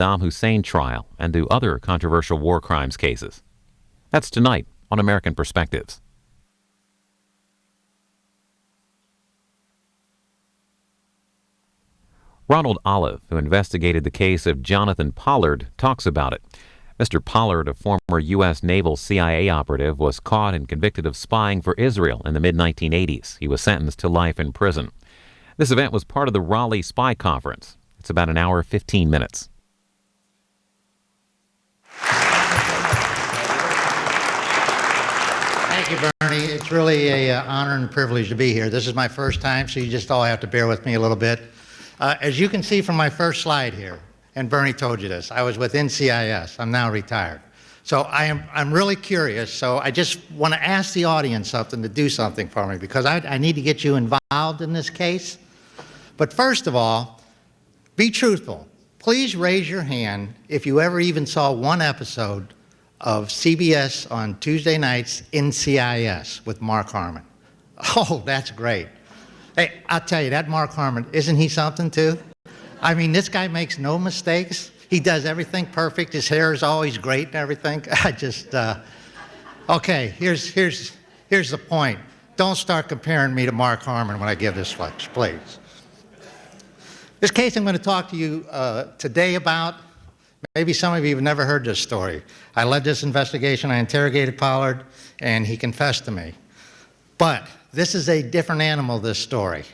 Saddam Hussein trial and to other controversial war crimes cases. That's tonight on American Perspectives. Ronald Olive, who investigated the case of Jonathon Pollard, talks about it. Mr. Pollard, a former U.S. Naval CIA operative, was caught and convicted of spying for Israel in the mid-1980s. He was sentenced to life in prison. This event was part of the Raleigh Spy Conference. It's about an hour, 15 minutes. Thank you, Bernie. It's really an honor and privilege to be here. This is my first time, so you just all have to bear with me a little bit. As you can see from my first slide here, and Bernie told you this, I was with NCIS. I'm now retired. So I'm really curious, so I just want to ask the audience something, to do something for me, because I need to get you involved in this case. But first of all, be truthful. Please raise your hand if you ever even saw one episode of CBS on Tuesday nights, NCIS, with Mark Harmon. Oh, that's great. Hey, I'll tell you, that Mark Harmon, isn't he something too? I mean, this guy makes no mistakes. He does everything perfect. His hair is always great and everything. I just, okay, here's the point. Don't start comparing me to Mark Harmon when I give this lecture, please. This case I'm going to talk to you today about, maybe some of you have never heard this story. I led this investigation. I interrogated Pollard, and he confessed to me. But this is a different animal, this story.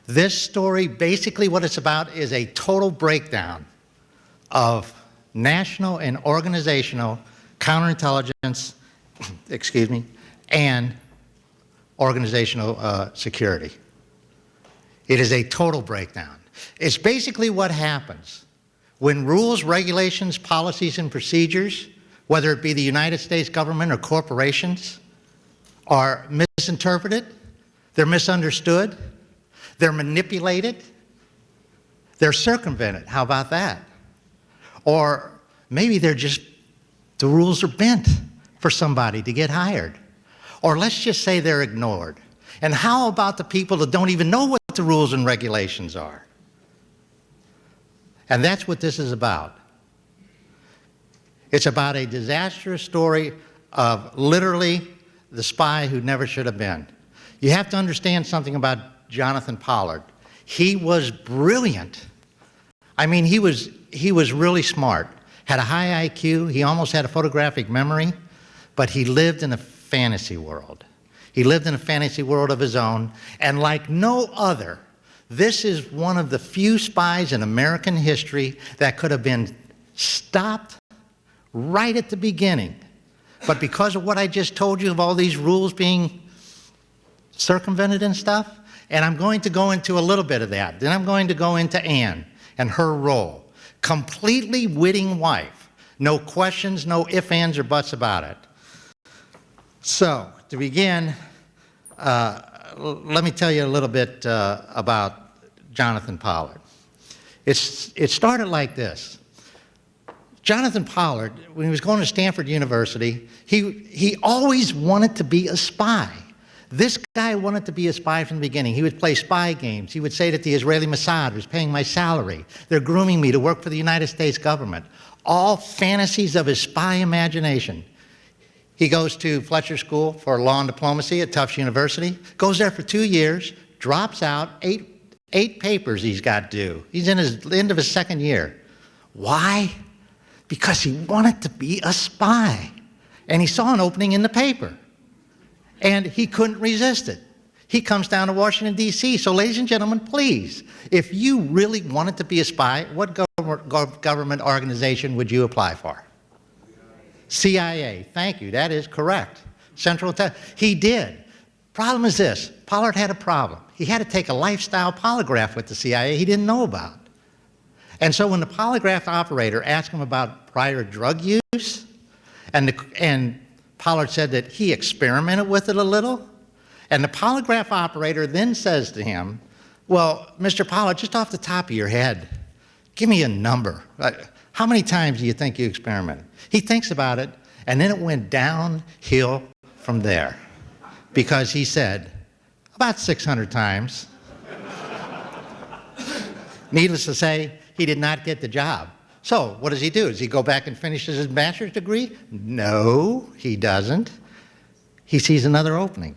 This story, basically what it's about is a total breakdown of national and organizational counterintelligence, excuse me, and organizational security. It is a total breakdown. It's basically what happens when rules, regulations, policies, and procedures, whether it be the United States government or corporations, are misinterpreted, they're misunderstood, they're manipulated, they're circumvented. How about that? Or maybe they're just, the rules are bent for somebody to get hired. Or let's just say they're ignored. And how about the people that don't even know what the rules and regulations are? And that's what this is about. It's about a disastrous story of literally the spy who never should have been. You have to understand something about Jonathon Pollard. He was brilliant. I mean, he was really smart, had a high IQ, he almost had a photographic memory, but he lived in a fantasy world. He lived in a fantasy world of his own, and like no other, this is one of the few spies in American history that could have been stopped right at the beginning. But because of what I just told you, of all these rules being circumvented and stuff, and I'm going to go into a little bit of that. Then I'm going to go into Anne and her role. Completely witting wife. No questions, no ifs, ands, or buts about it. So, to begin, let me tell you a little bit about Jonathon Pollard. It started like this. Jonathon Pollard, when he was going to Stanford University, he always wanted to be a spy. This guy wanted to be a spy from the beginning. He would play spy games. He would say that the Israeli Mossad was paying my salary. They're grooming me to work for the United States government. All fantasies of his spy imagination. He goes to Fletcher School for Law and Diplomacy at Tufts University, goes there for 2 years, drops out, eight papers he's got due. He's in the end of his second year. Why? Because he wanted to be a spy. And he saw an opening in the paper. And he couldn't resist it. He comes down to Washington, D.C. So, ladies and gentlemen, please, if you really wanted to be a spy, what government organization would you apply for? CIA. Thank you. That is correct. Central Intelligence. He did. Problem is this. Pollard had a problem. He had to take a lifestyle polygraph with the CIA he didn't know about. And so when the polygraph operator asked him about prior drug use, and Pollard said that he experimented with it a little, and the polygraph operator then says to him, well, Mr. Pollard, just off the top of your head, give me a number. How many times do you think you experimented? He thinks about it, and then it went downhill from there, because he said, about 600 times. Needless to say, he did not get the job. So what does he do? Does he go back and finish his master's degree? No, he doesn't. He sees another opening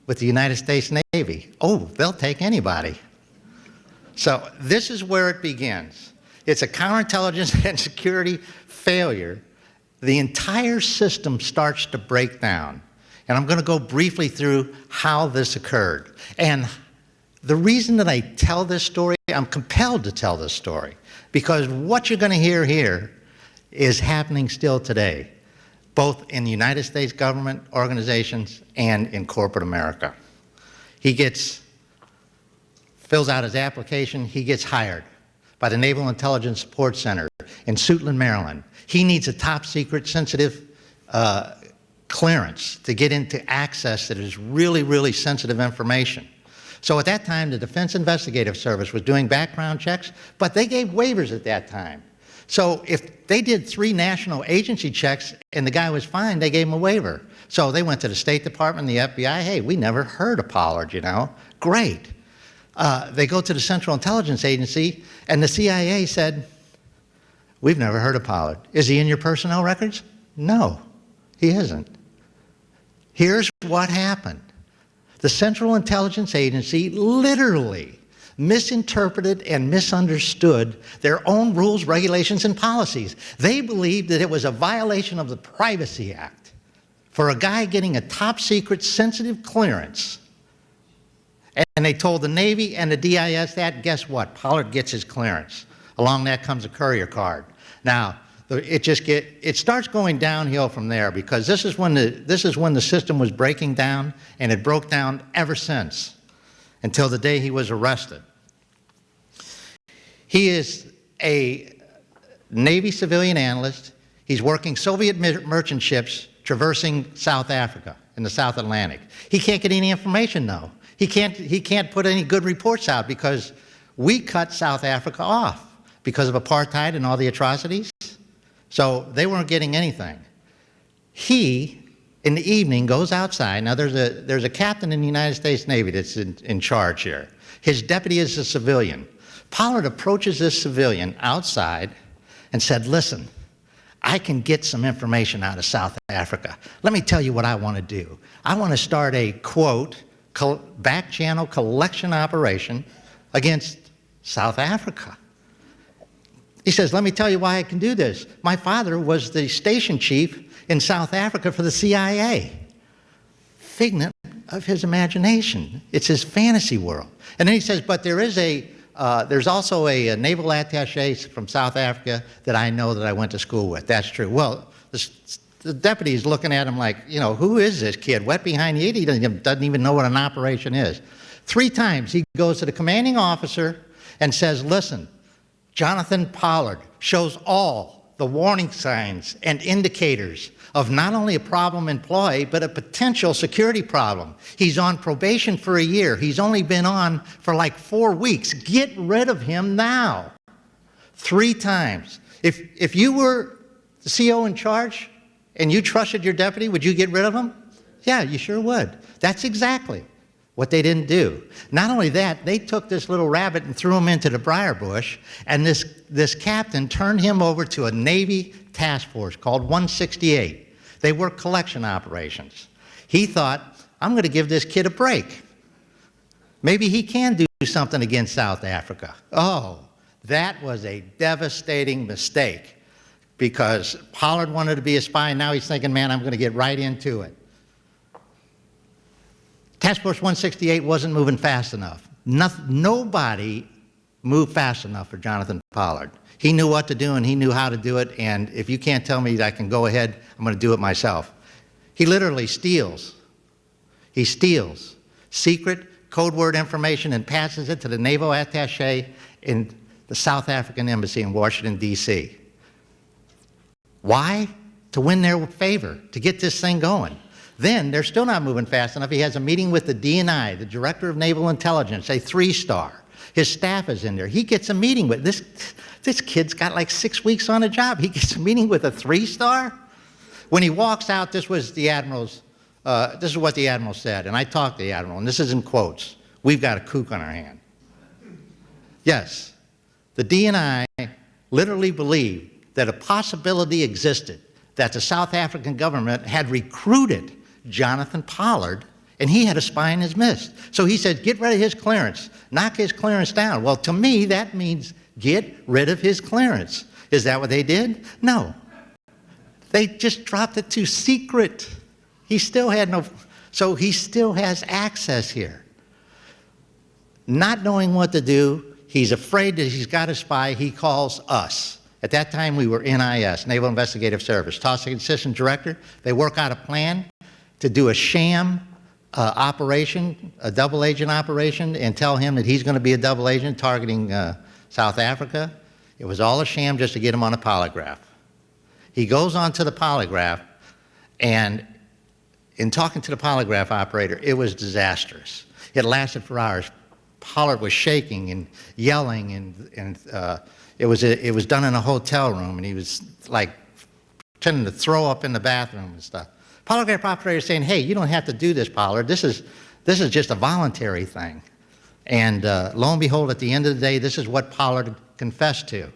with the United States Navy. Oh, they'll take anybody. So this is where it begins. It's a counterintelligence and security failure. The entire system starts to break down. And I'm going to go briefly through how this occurred. And the reason that I tell this story, I'm compelled to tell this story, because what you're going to hear here is happening still today, both in the United States government organizations and in corporate America. He fills out his application, he gets hired by the Naval Intelligence Support Center in Suitland, Maryland. He needs a top secret sensitive clearance to get into access that is really, really sensitive information. So at that time, the Defense Investigative Service was doing background checks, but they gave waivers at that time. So if they did 3 national agency checks and the guy was fine, they gave him a waiver. So they went to the State Department and the FBI, hey, we never heard of Pollard, you know, great. They go to the Central Intelligence Agency and the CIA said, we've never heard of Pollard. Is he in your personnel records? No, he isn't. Here's what happened. The Central Intelligence Agency literally misinterpreted and misunderstood their own rules, regulations, and policies. They believed that it was a violation of the Privacy Act for a guy getting a top secret sensitive clearance. And they told the Navy and the DIS that, guess what? Pollard gets his clearance. Along that comes a courier card. Now, it starts going downhill from there, because this is when the system was breaking down, and it broke down ever since, until the day he was arrested. He is a Navy civilian analyst. He's working Soviet merchant ships traversing South Africa in the South Atlantic. He can't get any information, though. He can't put any good reports out, because we cut South Africa off because of apartheid and all the atrocities. So they weren't getting anything. He, in the evening, goes outside. Now there's a captain in the United States Navy that's in charge here. His deputy is a civilian. Pollard approaches this civilian outside and said, listen, I can get some information out of South Africa. Let me tell you what I want to do. I want to start a, quote, back channel collection operation against South Africa. He says, let me tell you why I can do this. My father was the station chief in South Africa for the CIA. Figment of his imagination. It's his fantasy world. And then he says, but there's also a naval attaché from South Africa that I know that I went to school with. That's true. Well, the deputy is looking at him like, you know, who is this kid? Wet behind the ear? He doesn't even know what an operation is. 3 times he goes to the commanding officer and says, listen, Jonathon Pollard shows all the warning signs and indicators of not only a problem employee, but a potential security problem. He's on probation for a year. He's only been on for like 4 weeks. Get rid of him now. 3 times. If you were the CO in charge and you trusted your deputy, would you get rid of him? Yeah, you sure would. That's exactly what they didn't do. Not only that, they took this little rabbit and threw him into the briar bush, and this captain turned him over to a Navy task force called 168. They work collection operations. He thought, I'm going to give this kid a break. Maybe he can do something against South Africa. Oh, that was a devastating mistake, because Pollard wanted to be a spy, and now he's thinking, man, I'm going to get right into it. Task Force 168 wasn't moving fast enough. Nobody moved fast enough for Jonathon Pollard. He knew what to do and he knew how to do it, and if you can't tell me that I can go ahead, I'm going to do it myself. He literally steals. He steals secret code word information and passes it to the naval attaché in the South African Embassy in Washington, D.C. Why? To win their favor, to get this thing going. Then they're still not moving fast enough. He has a meeting with the DNI, the Director of Naval Intelligence, a 3-star. His staff is in there. He gets a meeting with this kid's got like 6 weeks on a job. He gets a meeting with a 3-star? When he walks out, this was the admiral's. This is what the admiral said, and I talked to the admiral, and this is in quotes. We've got a kook on our hand. Yes, the DNI literally believed that a possibility existed that the South African government had recruited Jonathon Pollard, and he had a spy in his midst. So he said, get rid of his clearance, knock his clearance down. Well, to me, that means get rid of his clearance. Is that what they did? No. They just dropped it to secret. He still had no, so he still has access here. Not knowing what to do, he's afraid that he's got a spy, he calls us. At that time, we were NIS, Naval Investigative Service. Toss Assistant Director, they work out a plan to do a sham operation, a double agent operation, and tell him that he's going to be a double agent targeting South Africa. It was all a sham just to get him on a polygraph. He goes on to the polygraph, and in talking to the polygraph operator, it was disastrous. It lasted for hours. Pollard was shaking and yelling, and it was done in a hotel room, and he was like tending to throw up in the bathroom and stuff. Polygraph operator saying, hey, you don't have to do this, Pollard. This is just a voluntary thing. And lo and behold, at the end of the day, this is what Pollard confessed to.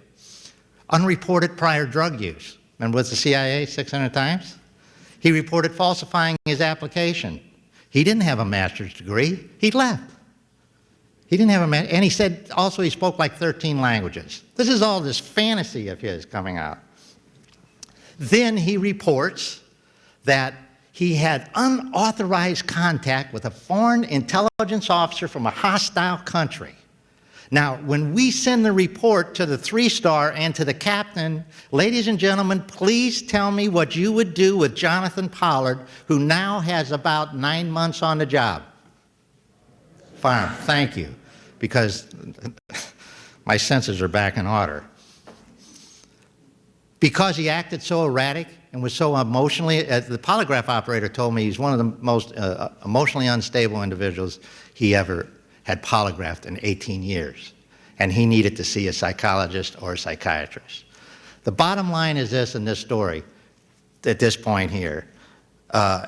Unreported prior drug use. Remember with the CIA 600 times? He reported falsifying his application. He didn't have a master's degree. He left. He didn't have a master's, and he said also he spoke like 13 languages. This is all this fantasy of his coming out. Then he reports that he had unauthorized contact with a foreign intelligence officer from a hostile country. Now, when we send the report to the 3-star and to the captain, ladies and gentlemen, please tell me what you would do with Jonathon Pollard, who now has about 9 months on the job. Fire him. Thank you, because my senses are back in order. Because he acted so erratic and was so emotionally, the polygraph operator told me he's one of the most emotionally unstable individuals he ever had polygraphed in 18 years, and he needed to see a psychologist or a psychiatrist. The bottom line is this in this story, at this point here.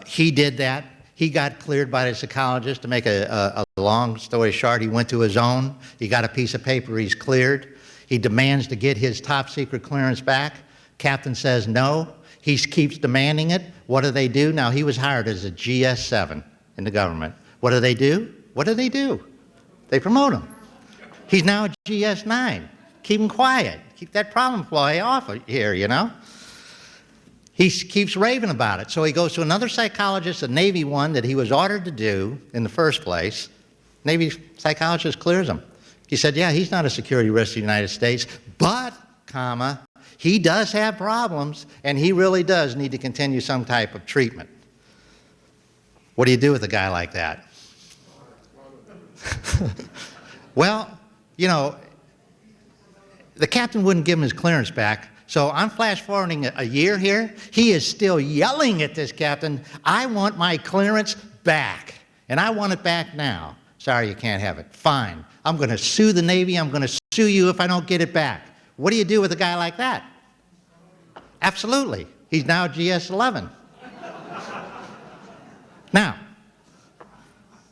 He did that. He got cleared by the psychologist. To make a long story short, he went to his own. He got a piece of paper. He's cleared. He demands to get his top secret clearance back. Captain says no. He keeps demanding it. What do? Now, he was hired as a GS7 in the government. What do? What do? They promote him. He's now a GS9. Keep him quiet. Keep that problem fly off here, you know. He keeps raving about it. So he goes to another psychologist, a Navy one that he was ordered to do in the first place. Navy psychologist clears him. He said, yeah, he's not a security risk to the United States, but, comma, he does have problems, and he really does need to continue some type of treatment. What do you do with a guy like that? Well, you know, the captain wouldn't give him his clearance back, so I'm flash forwarding a year here. He is still yelling at this captain, I want my clearance back, and I want it back now. Sorry, you can't have it. Fine. I'm going to sue the Navy. I'm going to sue you if I don't get it back. What do you do with a guy like that? Absolutely. He's now GS11. Now,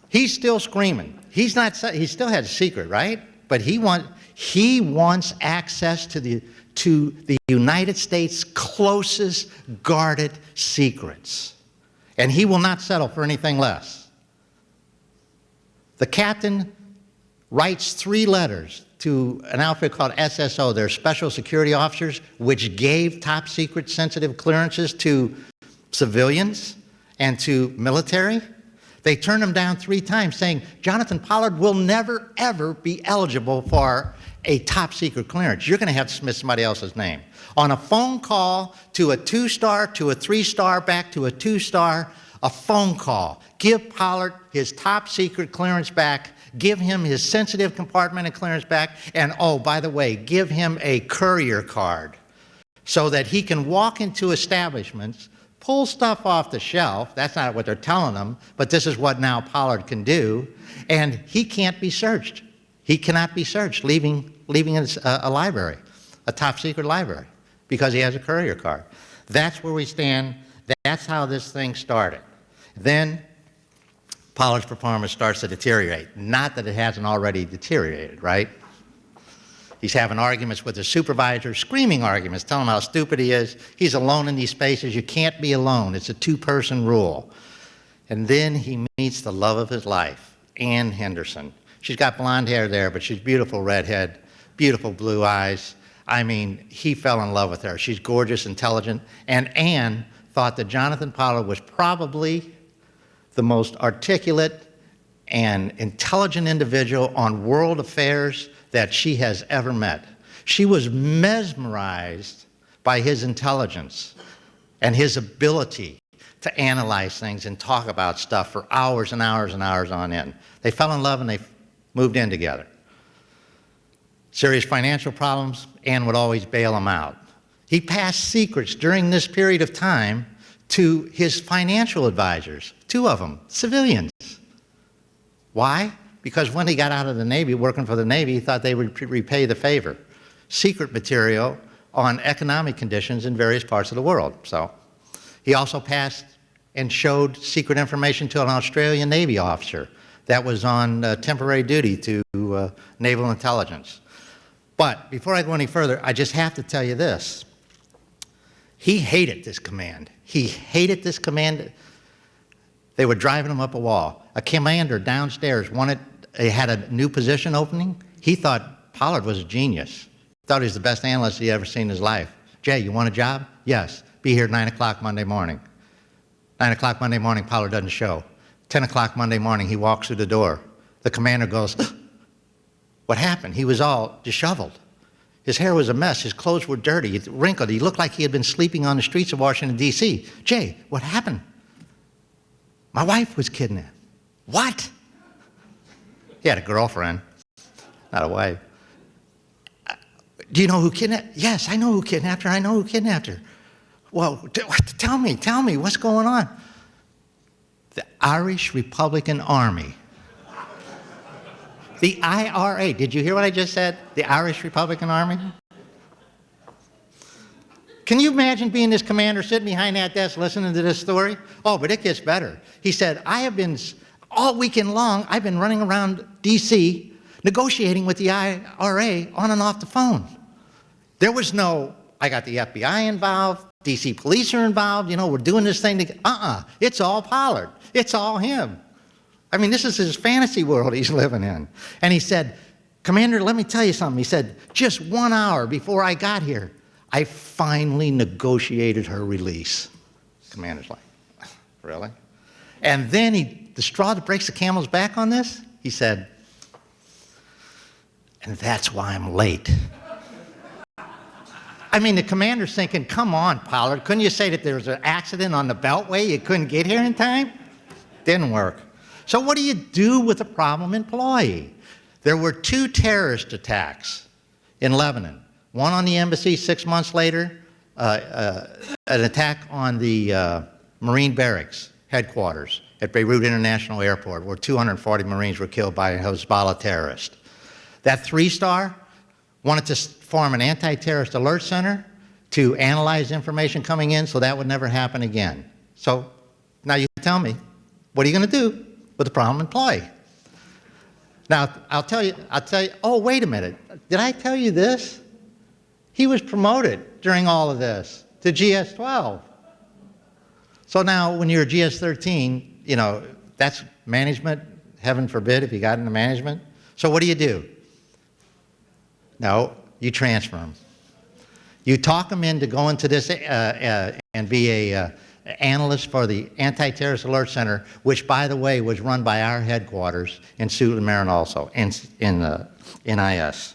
he's still screaming. He still has a secret, right? But he wants access to the United States' closest guarded secrets. And he will not settle for anything less. The captain writes 3 letters to an outfit called SSO, they're Special Security Officers, which gave top secret sensitive clearances to civilians and to military. They turned him down 3 times, saying, Jonathon Pollard will never, ever be eligible for a top secret clearance. You're going to have to submit somebody else's name. On a phone call to a 2-star, to a 3-star, back to a 2-star, a phone call. Give Pollard his top secret clearance back. Give him his sensitive compartment and clearance back. And oh, by the way, give him a courier card so that he can walk into establishments, pull stuff off the shelf. That's not what they're telling him, but this is what now Pollard can do. And he can't be searched. He cannot be searched, leaving a library, a top secret library, because he has a courier card. That's where we stand. That's how this thing started. Then Pollard's performance starts to deteriorate. Not that it hasn't already deteriorated, right? He's having arguments with his supervisor, screaming arguments, telling him how stupid he is. He's alone in these spaces. You can't be alone. It's a two-person rule. And then he meets the love of his life, Ann Henderson. She's got blonde hair there, but she's beautiful redhead, beautiful blue eyes. I mean, he fell in love with her. She's gorgeous, intelligent, and Ann thought that Jonathon Pollard was probably the most articulate and intelligent individual on world affairs that she has ever met. She was mesmerized by his intelligence and his ability to analyze things and talk about stuff for hours and hours and hours on end. They fell in love and they moved in together. Serious financial problems, Ann would always bail him out. He passed secrets during this period of time to his financial advisors, 2 of them, civilians. Why? Because when he got out of the Navy, working for the Navy, he thought they would repay the favor. Secret material on economic conditions in various parts of the world. So he also passed and showed secret information to an Australian Navy officer that was on temporary duty to Naval Intelligence. But before I go any further, I just have to tell you this. He hated this command. He hated this command. They were driving him up a wall. A commander downstairs had a new position opening. He thought Pollard was a genius. Thought he was the best analyst he ever seen in his life. Jay, you want a job? Yes. Be here at 9 o'clock Monday morning. 9 o'clock Monday morning, Pollard doesn't show. 10 o'clock Monday morning, he walks through the door. The commander goes, what happened? He was all disheveled. His hair was a mess. His clothes were dirty, wrinkled. He looked like he had been sleeping on the streets of Washington, D.C. Jay, what happened? My wife was kidnapped. What? He had a girlfriend, not a wife. Do you know who kidnapped? Yes, I know who kidnapped her. I know who kidnapped her. Well, tell me, what's going on? The Irish Republican Army. The IRA. Did you hear what I just said? The Irish Republican Army? Can you imagine being this commander sitting behind that desk listening to this story? Oh, but it gets better. He said, all weekend long, I've been running around D.C. negotiating with the IRA on and off the phone. There was no, I got the FBI involved, D.C. police are involved, we're doing this thing together. It's all Pollard. It's all him. I mean, this is his fantasy world he's living in. And he said, Commander, let me tell you something. He said, just 1 hour before I got here, I finally negotiated her release. Commander's like, really? And then the straw that breaks the camel's back on this, he said, and that's why I'm late. I mean, the commander's thinking, come on, Pollard, couldn't you say that there was an accident on the Beltway, you couldn't get here in time? Didn't work. So what do you do with a problem employee? There were 2 terrorist attacks in Lebanon. One on the embassy 6 months later, an attack on the Marine Barracks headquarters at Beirut International Airport, where 240 Marines were killed by a Hezbollah terrorist. That 3-star wanted to form an anti-terrorist alert center to analyze information coming in so that would never happen again. So now you tell me, what are you going to do with a problem employee? Now, I'll tell you, oh, wait a minute. Did I tell you this? He was promoted during all of this to GS-12. So now when you're a GS-13, that's management, heaven forbid if you got into management. So what do? No, you transfer them. You talk them into going to this and be a analyst for the Anti-Terrorist Alert Center, which, by the way, was run by our headquarters in Suitland, Maryland also, in NIS.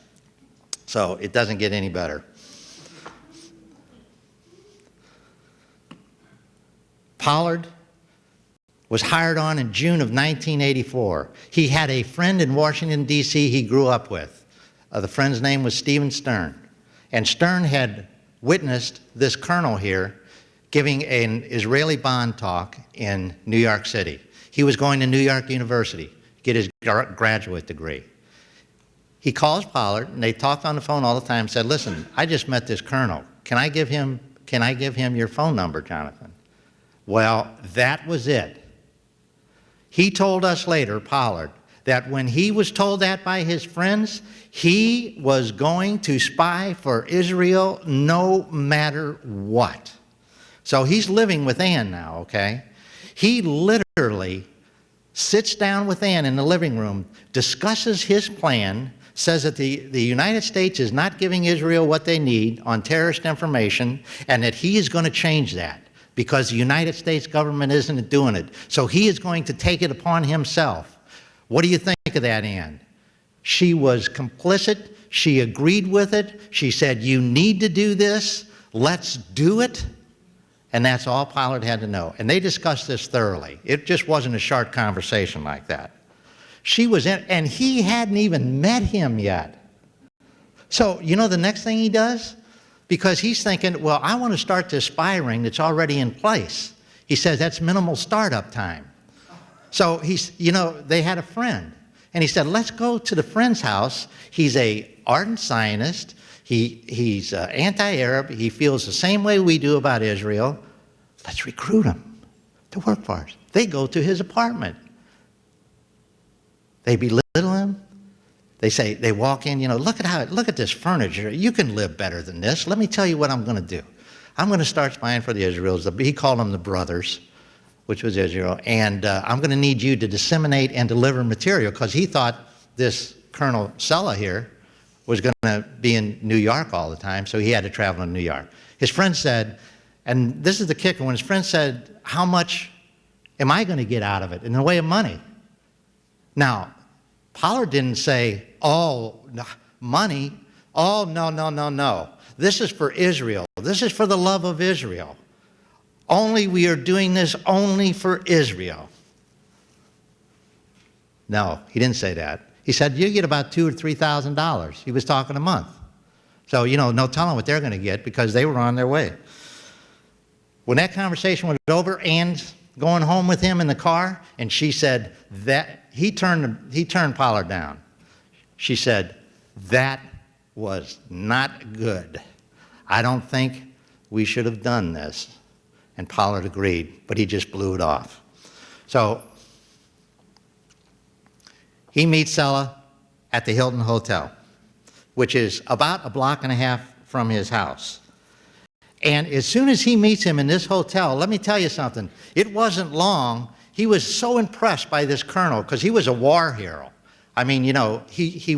So it doesn't get any better. Pollard was hired on in June of 1984. He had a friend in Washington, D.C. he grew up with. The friend's name was Stephen Stern. And Stern had witnessed this colonel here giving an Israeli bond talk in New York City. He was going to New York University to get his graduate degree. He calls Pollard, and they talked on the phone all the time, said, listen, I just met this colonel. Can I give him your phone number, Jonathon? Well, that was it. He told us later, Pollard, that when he was told that by his friends, he was going to spy for Israel no matter what. So he's living with Ann now, okay? He literally sits down with Ann in the living room, discusses his plan, says that the United States is not giving Israel what they need on terrorist information, and that he is going to change that because the United States government isn't doing it. So he is going to take it upon himself. What do you think of that, Ann? She was complicit. She agreed with it. She said, you need to do this. Let's do it. And that's all Pollard had to know. And they discussed this thoroughly. It just wasn't a short conversation like that. She was in, and he hadn't even met him yet. So, you know the next thing he does? Because he's thinking, well, I want to start this spy ring that's already in place. He says that's minimal startup time. So he's, you know, they had a friend. And he said, let's go to the friend's house. He's an ardent Zionist. He's anti-Arab. He feels the same way we do about Israel. Let's recruit him to work for us. They go to his apartment. They belittle him. They say, they walk in, you know, look at this furniture. You can live better than this. Let me tell you what I'm going to do. I'm going to start spying for the Israels. He called them the brothers, which was Israel. And I'm going to need you to disseminate and deliver material, because he thought this Colonel Sella here was going to be in New York all the time, so he had to travel to New York. His friend said, and this is the kicker, when his friend said, how much am I going to get out of it in the way of money? Now, Pollard didn't say, oh, money. Oh, no, no, no, no. This is for Israel. This is for the love of Israel. Only we are doing this only for Israel. No, he didn't say that. He said, you get about $2,000 or $3,000. He was talking a month. So, you know, no telling what they're going to get, because they were on their way. When that conversation was over, Ann's going home with him in the car, and she said that he turned Pollard down. She said, that was not good. I don't think we should have done this. And Pollard agreed, but he just blew it off. So he meets Sella at the Hilton Hotel, which is about a block and a half from his house. And as soon as he meets him in this hotel, let me tell you something. It wasn't long. He was so impressed by this colonel, because he was a war hero. I mean, you know, he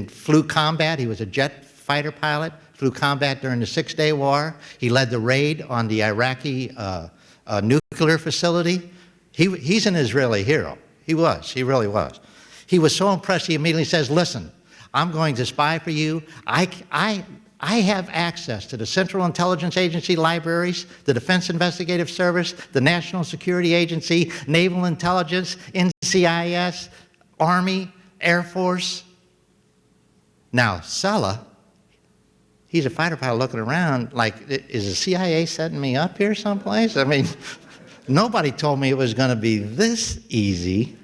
flew combat. He was a jet fighter pilot, flew combat during the Six-Day War. He led the raid on the Iraqi nuclear facility. He's an Israeli hero. He really was. He was so impressed, he immediately says, listen, I'm going to spy for you. I have access to the Central Intelligence Agency libraries, the Defense Investigative Service, the National Security Agency, Naval Intelligence, NCIS, Army, Air Force. Now, Sella, he's a fighter pilot looking around like, is the CIA setting me up here someplace? I mean, nobody told me it was going to be this easy.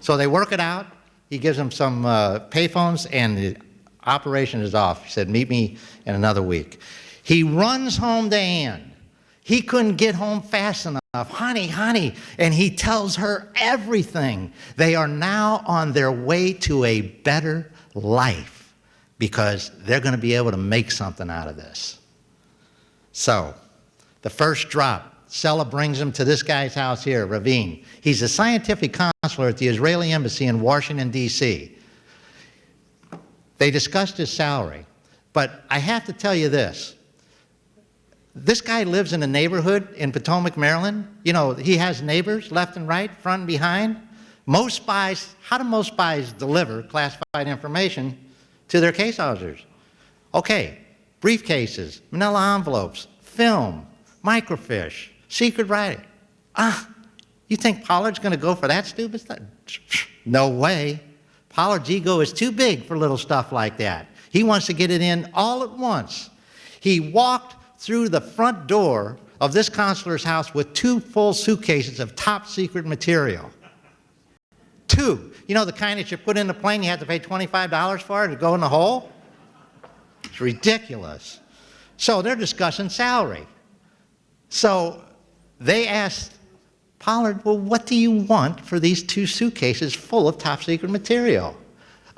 So they work it out. He gives them some payphones, and the operation is off. He said, meet me in another week. He runs home to Ann. He couldn't get home fast enough. Honey, honey. And he tells her everything. They are now on their way to a better life, because they're going to be able to make something out of this. So the first drop, Sella brings him to this guy's house here, Ravine. He's a scientific counselor at the Israeli embassy in Washington, D.C. They discussed his salary. But I have to tell you this. This guy lives in a neighborhood in Potomac, Maryland. You know, he has neighbors left and right, front and behind. Most spies, how do most spies deliver classified information to their case officers? Okay, briefcases, manila envelopes, film, microfiche, secret writing. You think Pollard's going to go for that stupid stuff? No way. Pollard's ego is too big for little stuff like that. He wants to get it in all at once. He walked through the front door of this consular's house with 2 full suitcases of top secret material. 2. You know, the kind that you put in the plane, you have to pay $25 for it to go in the hole? It's ridiculous. So they're discussing salary. So they asked Pollard, well, what do you want for these 2 suitcases full of top secret material?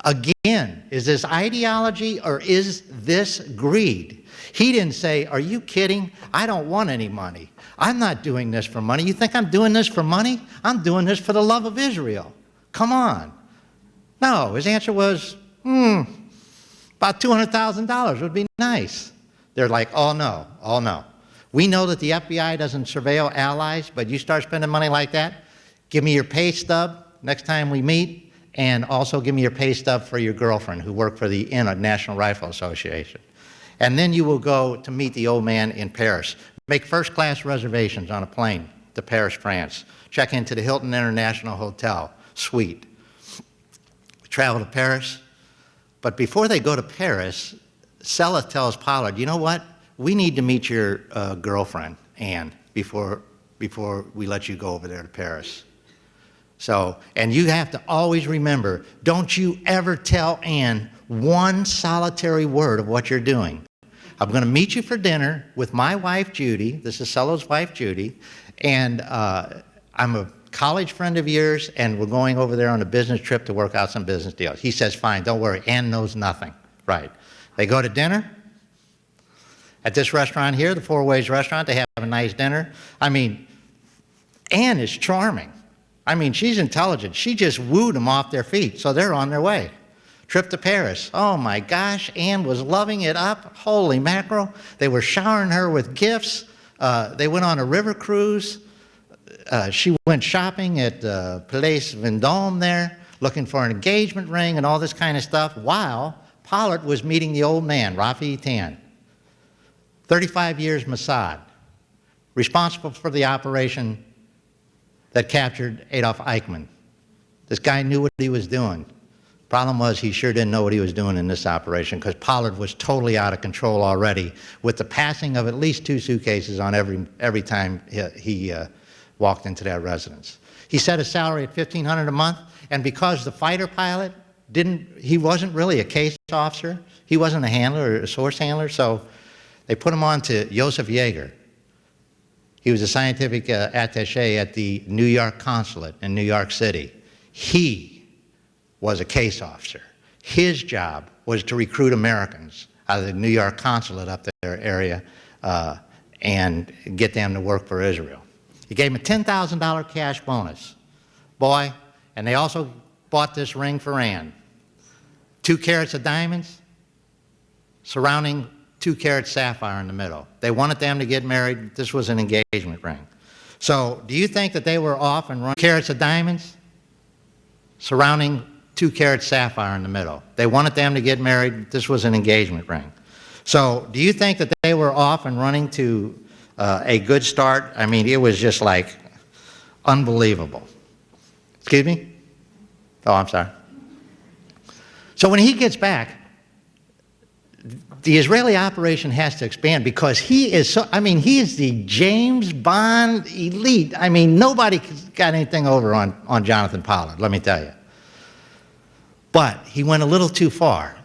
Again, is this ideology or is this greed? He didn't say, are you kidding? I don't want any money. I'm not doing this for money. You think I'm doing this for money? I'm doing this for the love of Israel. Come on. No, his answer was, about $200,000 would be nice. They're like, oh no, oh no. We know that the FBI doesn't surveil allies, but you start spending money like that, give me your pay stub next time we meet, and also give me your pay stub for your girlfriend who worked for the National Rifle Association. And then you will go to meet the old man in Paris. Make first-class reservations on a plane to Paris, France. Check into the Hilton International Hotel suite. Travel to Paris. But before they go to Paris, Sella tells Pollard, you know what? We need to meet your girlfriend, Anne, before we let you go over there to Paris. So, and you have to always remember, don't you ever tell Anne one solitary word of what you're doing. I'm going to meet you for dinner with my wife, Judy. This is Sella's wife, Judy. And I'm a college friend of yours, and we're going over there on a business trip to work out some business deals. He says, fine, don't worry. Anne knows nothing. Right. They go to dinner at this restaurant here, the Four Ways restaurant. They have a nice dinner. I mean, Anne is charming. I mean, she's intelligent. She just wooed them off their feet, so they're on their way. Trip to Paris. Oh my gosh, Anne was loving it up. Holy mackerel. They were showering her with gifts. They went on a river cruise. She went shopping at Place Vendôme there, looking for an engagement ring and all this kind of stuff, while Pollard was meeting the old man, Rafi Tan. 35 years Mossad, responsible for the operation that captured Adolf Eichmann. This guy knew what he was doing. Problem was, he sure didn't know what he was doing in this operation, because Pollard was totally out of control already, with the passing of at least 2 suitcases on every time he walked into that residence. He set a salary at $1,500 a month, and because the fighter pilot he wasn't really a case officer, he wasn't a handler or a source handler, so they put him on to Joseph Yeager. He was a scientific attaché at the New York consulate in New York City. He was a case officer. His job was to recruit Americans out of the New York consulate up there area and get them to work for Israel. He gave him a $10,000 cash bonus. Boy, and they also bought this ring for Anne. 2 carats of diamonds surrounding 2 carat sapphire in the middle. They wanted them to get married. This was an engagement ring. So do you think that they were off and running 2 carats of diamonds surrounding 2 carat sapphire in the middle? They wanted them to get married. This was an engagement ring. So do you think that they were off and running to a good start? I mean, it was just like unbelievable. Excuse me? Oh, I'm sorry. So when he gets back, the Israeli operation has to expand, because he is so, I mean, he is the James Bond elite. I mean, nobody got anything over on Jonathon Pollard, let me tell you. But he went a little too far.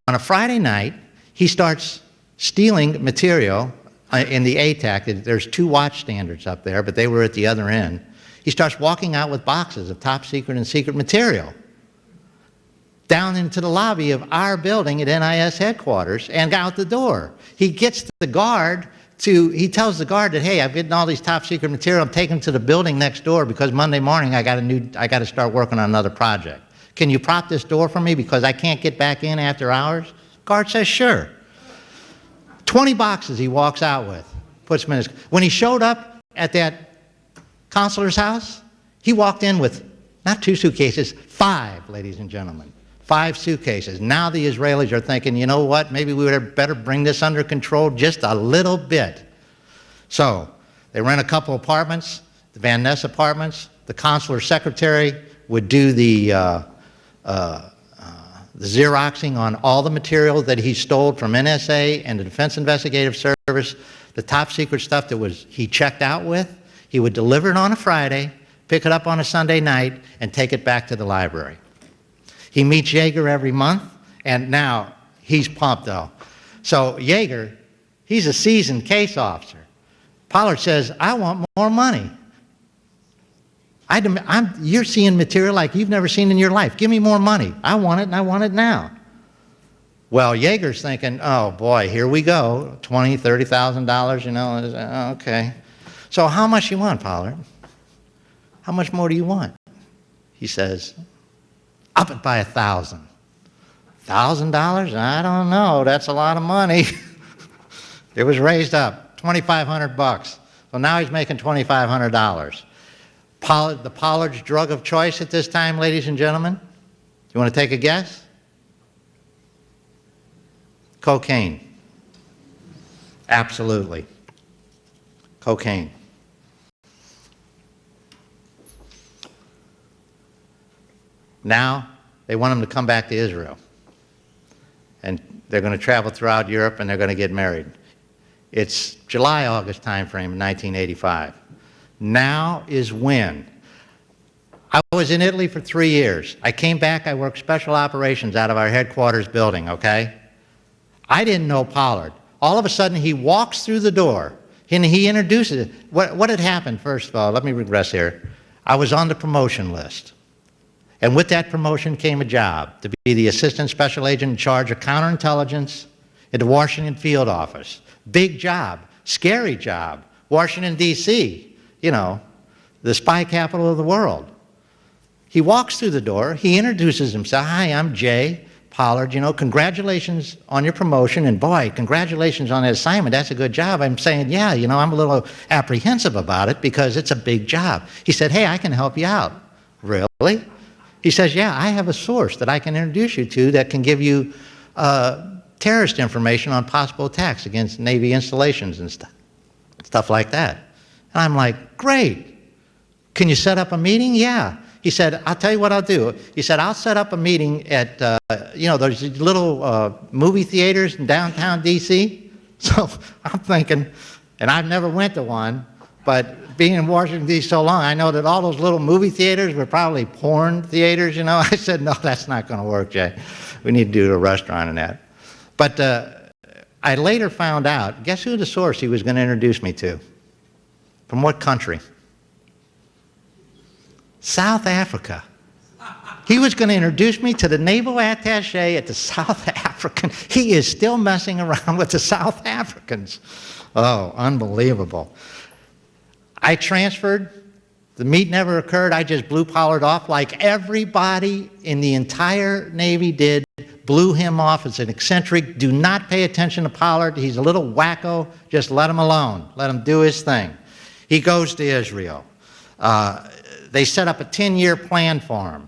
On a Friday night, he starts stealing material in the ATAC. There's 2 watch standards up there, but they were at the other end. He starts walking out with boxes of top secret and secret material down into the lobby of our building at NIS headquarters and out the door. He gets the guard he tells the guard that, hey, I've hidden all these top secret material, I'm taking them to the building next door because Monday morning I got to start working on another project. Can you prop this door for me because I can't get back in after hours? Guard says, sure. 20 boxes he walks out with, puts them in his. When he showed up at that consular's house, he walked in with not 2 suitcases, 5, ladies and gentlemen. 5 suitcases. Now the Israelis are thinking, you know what, maybe we would better bring this under control just a little bit. So they rent a couple apartments, the Van Ness apartments. The consular secretary would do the Xeroxing on all the material that he stole from NSA and the Defense Investigative Service, the top secret stuff that he checked out with. He would deliver it on a Friday, pick it up on a Sunday night, and take it back to the library. He meets Yeager every month, and now he's pumped, though. So Yeager, he's a seasoned case officer. Pollard says, I want more money. You're seeing material like you've never seen in your life. Give me more money. I want it, and I want it now. Well, Yeager's thinking, oh boy, here we go, $20,000, $30,000, you know, okay. So how much you want, Pollard? How much more do you want? He says, up it by $1,000. $1,000? I don't know, that's a lot of money. It was raised up, $2,500. So now he's making $2,500. The Pollard's drug of choice at this time, ladies and gentlemen? You want to take a guess? Cocaine. Absolutely. Cocaine. Now, they want him to come back to Israel. And they're going to travel throughout Europe and they're going to get married. It's July, August time frame in 1985. Now is when. I was in Italy for 3 years. I came back, I worked special operations out of our headquarters building, okay? I didn't know Pollard. All of a sudden, he walks through the door and he introduces it. What had happened, first of all, let me regress here. I was on the promotion list. And with that promotion came a job to be the assistant special agent in charge of counterintelligence at the Washington field office. Big job, scary job. Washington, D.C., you know, the spy capital of the world. He walks through the door, he introduces himself. Hi, I'm Jay Pollard, you know, congratulations on your promotion, and boy, congratulations on that assignment, that's a good job. I'm saying, yeah, you know, I'm a little apprehensive about it because it's a big job. He said, hey, I can help you out. Really? He says, yeah, I have a source that I can introduce you to that can give you terrorist information on possible attacks against Navy installations and stuff like that. And I'm like, great. Can you set up a meeting? Yeah. He said, I'll tell you what I'll do. He said, I'll set up a meeting at, you know, those little movie theaters in downtown D.C. So I'm thinking, and I've never went to one, but being in Washington, D.C. so long, I know that all those little movie theaters were probably porn theaters, you know. I said, no, that's not going to work, Jay. We need to do a restaurant and that. But I later found out, guess who the source he was going to introduce me to? From what country? South Africa. He was going to introduce me to the naval attaché at the South African. He is still messing around with the South Africans. Oh, unbelievable. I transferred. The meet never occurred. I just blew Pollard off like everybody in the entire Navy did. Blew him off as an eccentric. Do not pay attention to Pollard. He's a little wacko. Just let him alone. Let him do his thing. He goes to Israel. They set up a 10-year plan for him,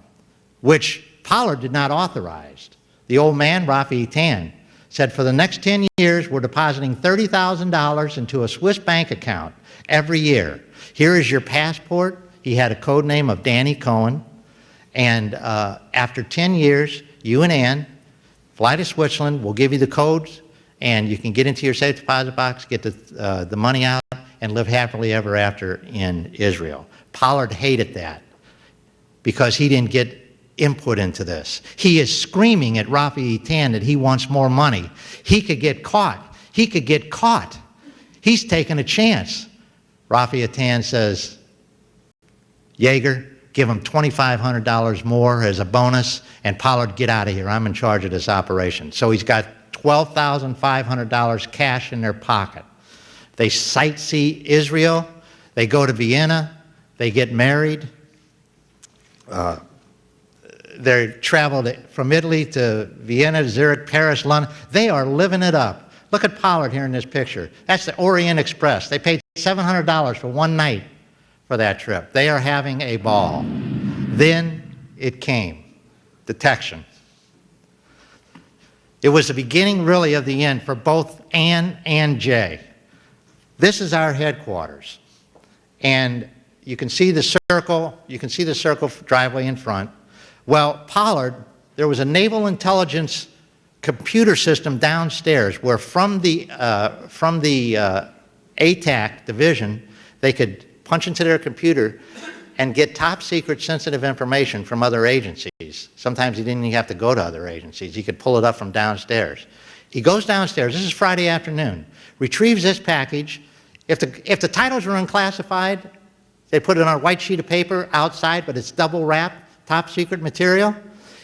which Pollard did not authorize. The old man, Rafi Tan, said for the next 10 years, we're depositing $30,000 into a Swiss bank account every year. Here is your passport. He had a code name of Danny Cohen. And after 10 years, you and Ann fly to Switzerland. We'll give you the codes, and you can get into your safe deposit box, get the money out, and live happily ever after in Israel. Pollard hated that because he didn't get input into this. He is screaming at Rafi Tan that he wants more money. He could get caught. He could get caught. He's taking a chance. Rafi Tan says, Yeager, give him $2,500 more as a bonus, and Pollard, get out of here. I'm in charge of this operation. So he's got $12,500 cash in their pocket. They sightsee Israel. They go to Vienna. They get married. They traveled from Italy to Vienna, Zurich, Paris, London. They are living it up. Look at Pollard here in this picture. That's the Orient Express. They paid $700 for one night for that trip. They are having a ball. Then it came. Detection. It was the beginning, really, of the end for both Ann and Jay. This is our headquarters. And you can see the circle. You can see the circle driveway in front. Well, Pollard, there was a naval intelligence computer system downstairs where from the ATAC division, they could punch into their computer and get top secret sensitive information from other agencies. Sometimes he didn't even have to go to other agencies. He could pull it up from downstairs. He goes downstairs, this is Friday afternoon, retrieves this package. If the titles are unclassified, They put it on a white sheet of paper outside, but it's double wrapped, top secret material.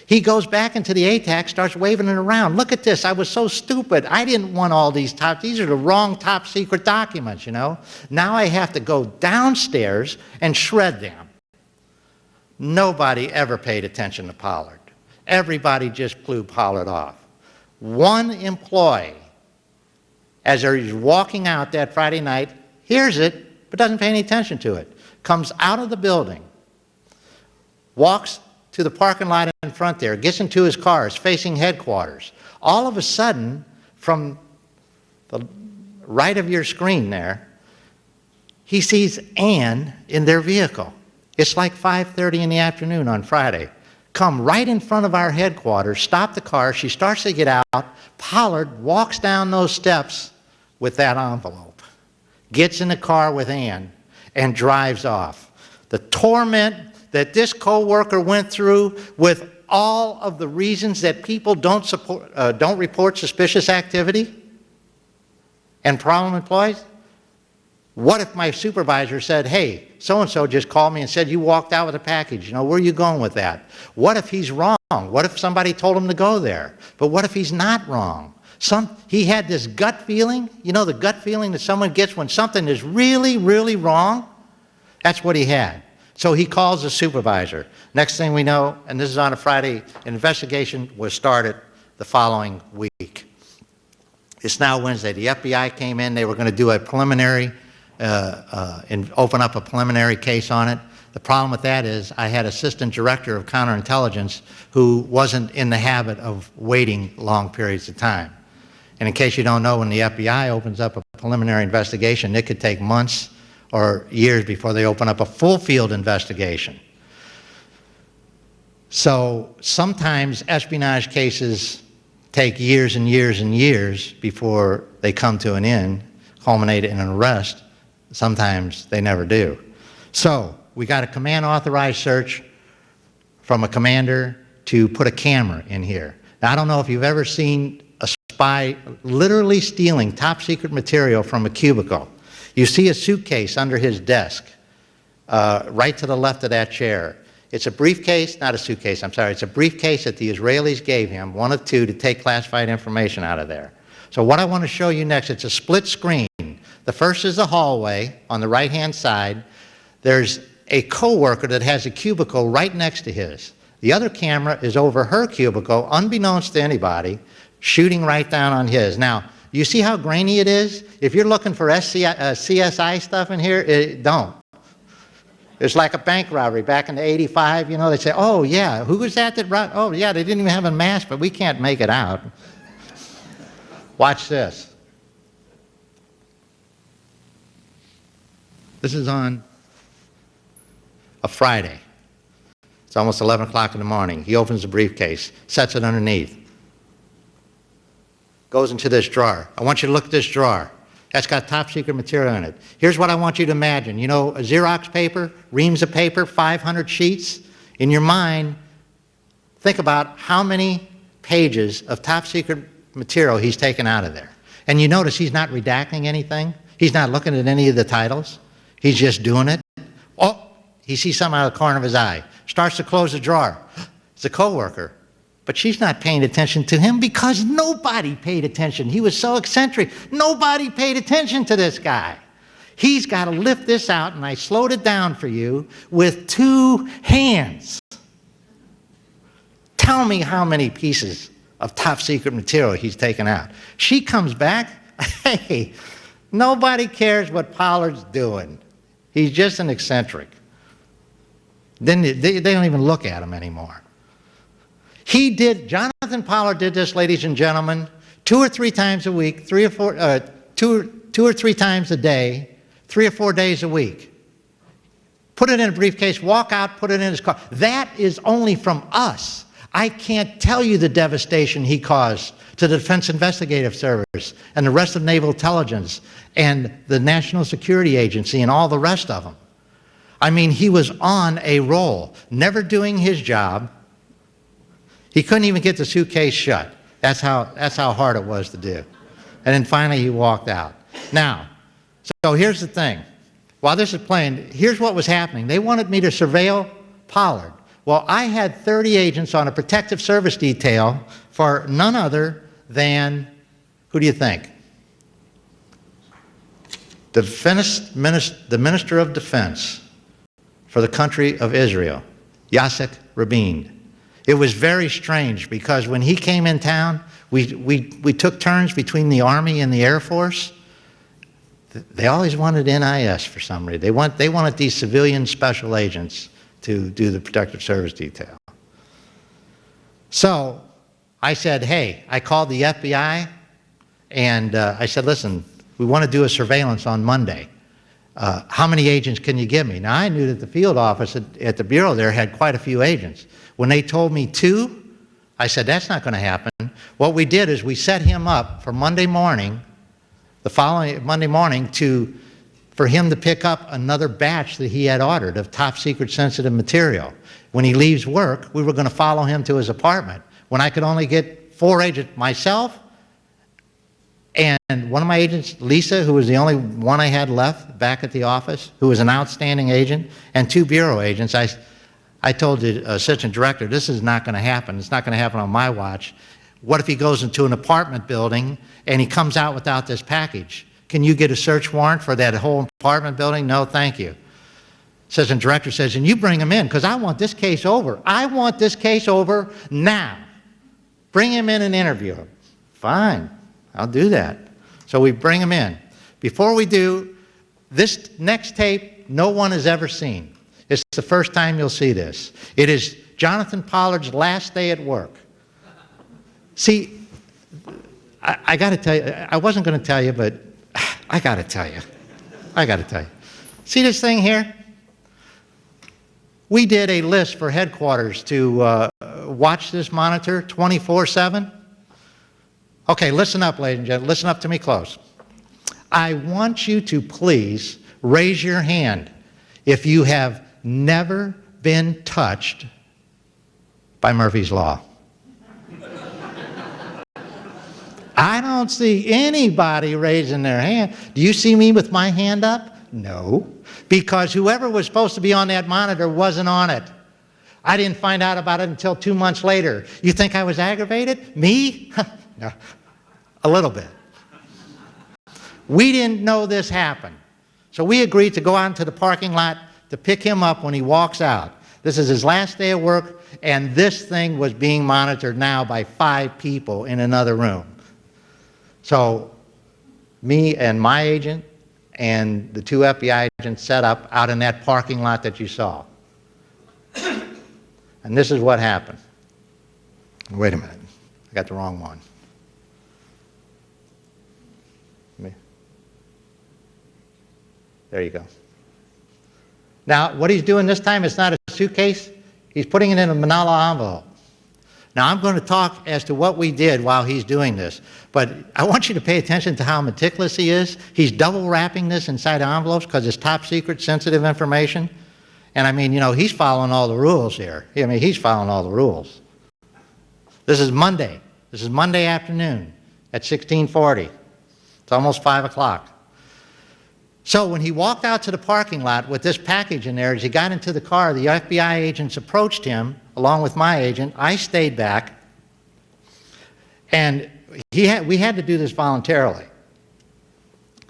He goes back into the ATAC, starts waving it around. Look at this, I was so stupid. I didn't want all these these are the wrong top secret documents, you know. Now I have to go downstairs and shred them. Nobody ever paid attention to Pollard. Everybody just blew Pollard off. One employee, as he's walking out that Friday night, hears it, but doesn't pay any attention to it. Comes out of the building, walks to the parking lot in front there, gets into his car, is facing headquarters. All of a sudden, from the right of your screen there, he sees Ann in their vehicle. It's like 5:30 in the afternoon on Friday. Come right in front of our headquarters, stop the car, she starts to get out. Pollard walks down those steps with that envelope, gets in the car with Ann, and drives off. The torment that this co-worker went through with all of the reasons that people don't report suspicious activity and problem employees. What if my supervisor said, hey, so-and-so just called me and said you walked out with a package, you know, where are you going with that? What if he's wrong? What if somebody told him to go there? But what if he's not wrong? He had this gut feeling, you know, the gut feeling that someone gets when something is really, really wrong? That's what he had. So he calls the supervisor. Next thing we know, and this is on a Friday, an investigation was started the following week. It's now Wednesday. The FBI came in. They were going to do a preliminary, and open up a preliminary case on it. The problem with that is I had assistant director of counterintelligence who wasn't in the habit of waiting long periods of time. And in case you don't know, when the FBI opens up a preliminary investigation, it could take months or years before they open up a full field investigation. So sometimes espionage cases take years and years and years before they come to an end, culminate in an arrest. Sometimes they never do. So we got a command authorized search from a commander to put a camera in here. Now I don't know if you've ever seen a spy literally stealing top secret material from a cubicle. You see a suitcase under his desk, right to the left of that chair. It's a briefcase, not a suitcase, I'm sorry, it's a briefcase that the Israelis gave him, one of two, to take classified information out of there. So what I want to show you next, it's a split screen. The first is the hallway on the right-hand side. There's a coworker that has a cubicle right next to his. The other camera is over her cubicle, unbeknownst to anybody, shooting right down on his. Now, you see how grainy it is? If you're looking for CSI stuff in here, don't. It's like a bank robbery back in '85, you know, they say, oh yeah, who was that robbed? Oh yeah, they didn't even have a mask, but we can't make it out. Watch this. This is on a Friday. It's almost 11 o'clock in the morning. He opens the briefcase, sets it underneath. Goes into this drawer. I want you to look at this drawer. That's got top secret material in it. Here's what I want you to imagine. You know, a Xerox paper, reams of paper, 500 sheets. In your mind, think about how many pages of top secret material he's taken out of there. And you notice he's not redacting anything. He's not looking at any of the titles. He's just doing it. Oh, he sees something out of the corner of his eye. Starts to close the drawer. It's a coworker. But she's not paying attention to him because nobody paid attention. He was so eccentric. Nobody paid attention to this guy. He's got to lift this out, and I slowed it down for you, with 2 hands. Tell me how many pieces of top secret material he's taken out. She comes back. Hey, nobody cares what Pollard's doing. He's just an eccentric. Then they don't even look at him anymore. Jonathon Pollard did this, ladies and gentlemen, 2 or 3 times a week, 2 or 3 times a day, 3 or 4 days a week. Put it in a briefcase, walk out, put it in his car. That is only from us. I can't tell you the devastation he caused to the Defense Investigative Service and the rest of Naval Intelligence and the National Security Agency and all the rest of them. I mean, he was on a roll, never doing his job. He couldn't even get the suitcase shut. That's how hard it was to do. And then finally he walked out. Now, so here's the thing. while this is playing, here's what was happening. They wanted me to surveil Pollard. Well, I had 30 agents on a protective service detail for none other than, who do you think? The Minister of Defense for the country of Israel, Yasek Rabin. It was very strange because when he came in town, we took turns between the Army and the Air Force. They always wanted NIS for some reason. They wanted these civilian special agents to do the protective service detail. So I said, hey, I called the FBI and I said, listen, we want to do a surveillance on Monday. How many agents can you give me? Now, I knew that the field office at the Bureau there had quite a few agents. When they told me 2, I said, that's not going to happen. What we did is we set him up for Monday morning, the following Monday morning, for him to pick up another batch that he had ordered of top secret sensitive material. When he leaves work, we were going to follow him to his apartment. When I could only get 4 agents, myself, and one of my agents, Lisa, who was the only one I had left back at the office, who was an outstanding agent, and 2 Bureau agents, I told the assistant director, this is not going to happen. It's not going to happen on my watch. What if he goes into an apartment building and he comes out without this package? Can you get a search warrant for that whole apartment building? No, thank you. Assistant director says, and you bring him in because I want this case over. I want this case over now. Bring him in and interview him. Fine. I'll do that. So we bring him in. Before we do, this next tape no one has ever seen. It's the first time you'll see this. It is Jonathon Pollard's last day at work. See, I got to tell you, I wasn't going to tell you, but I got to tell you. I got to tell you. See this thing here? We did a list for headquarters to watch this monitor 24/7. Okay, listen up, ladies and gentlemen. Listen up to me close. I want you to please raise your hand if you have never been touched by Murphy's Law. I don't see anybody raising their hand. Do you see me with my hand up? No, because whoever was supposed to be on that monitor wasn't on it. I didn't find out about it until 2 months later. You think I was aggravated? Me? No, a little bit. We didn't know this happened. So we agreed to go out into the parking lot to pick him up when he walks out. This is his last day of work, and this thing was being monitored now by 5 people in another room. So me and my agent and the 2 FBI agents set up out in that parking lot that you saw. And this is what happened. Wait a minute. I got the wrong one. There you go. Now, what he's doing this time is not a suitcase. He's putting it in a manila envelope. Now, I'm going to talk as to what we did while he's doing this, but I want you to pay attention to how meticulous he is. He's double wrapping this inside envelopes because it's top secret, sensitive information. And I mean, you know, he's following all the rules here. I mean, he's following all the rules. This is Monday. This is Monday afternoon at 16:40. It's almost 5 o'clock. So when he walked out to the parking lot with this package in there, as he got into the car, the FBI agents approached him, along with my agent. I stayed back, and we had to do this voluntarily.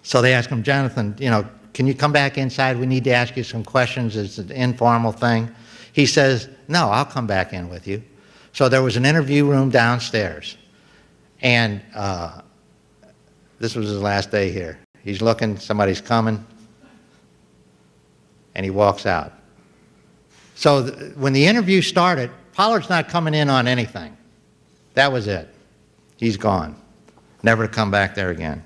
So they asked him, Jonathon, you know, can you come back inside? We need to ask you some questions. It's an informal thing. He says, no, I'll come back in with you. So there was an interview room downstairs, and this was his last day here. He's looking, somebody's coming, and he walks out. So when the interview started, Pollard's not coming in on anything. That was it. He's gone, never to come back there again.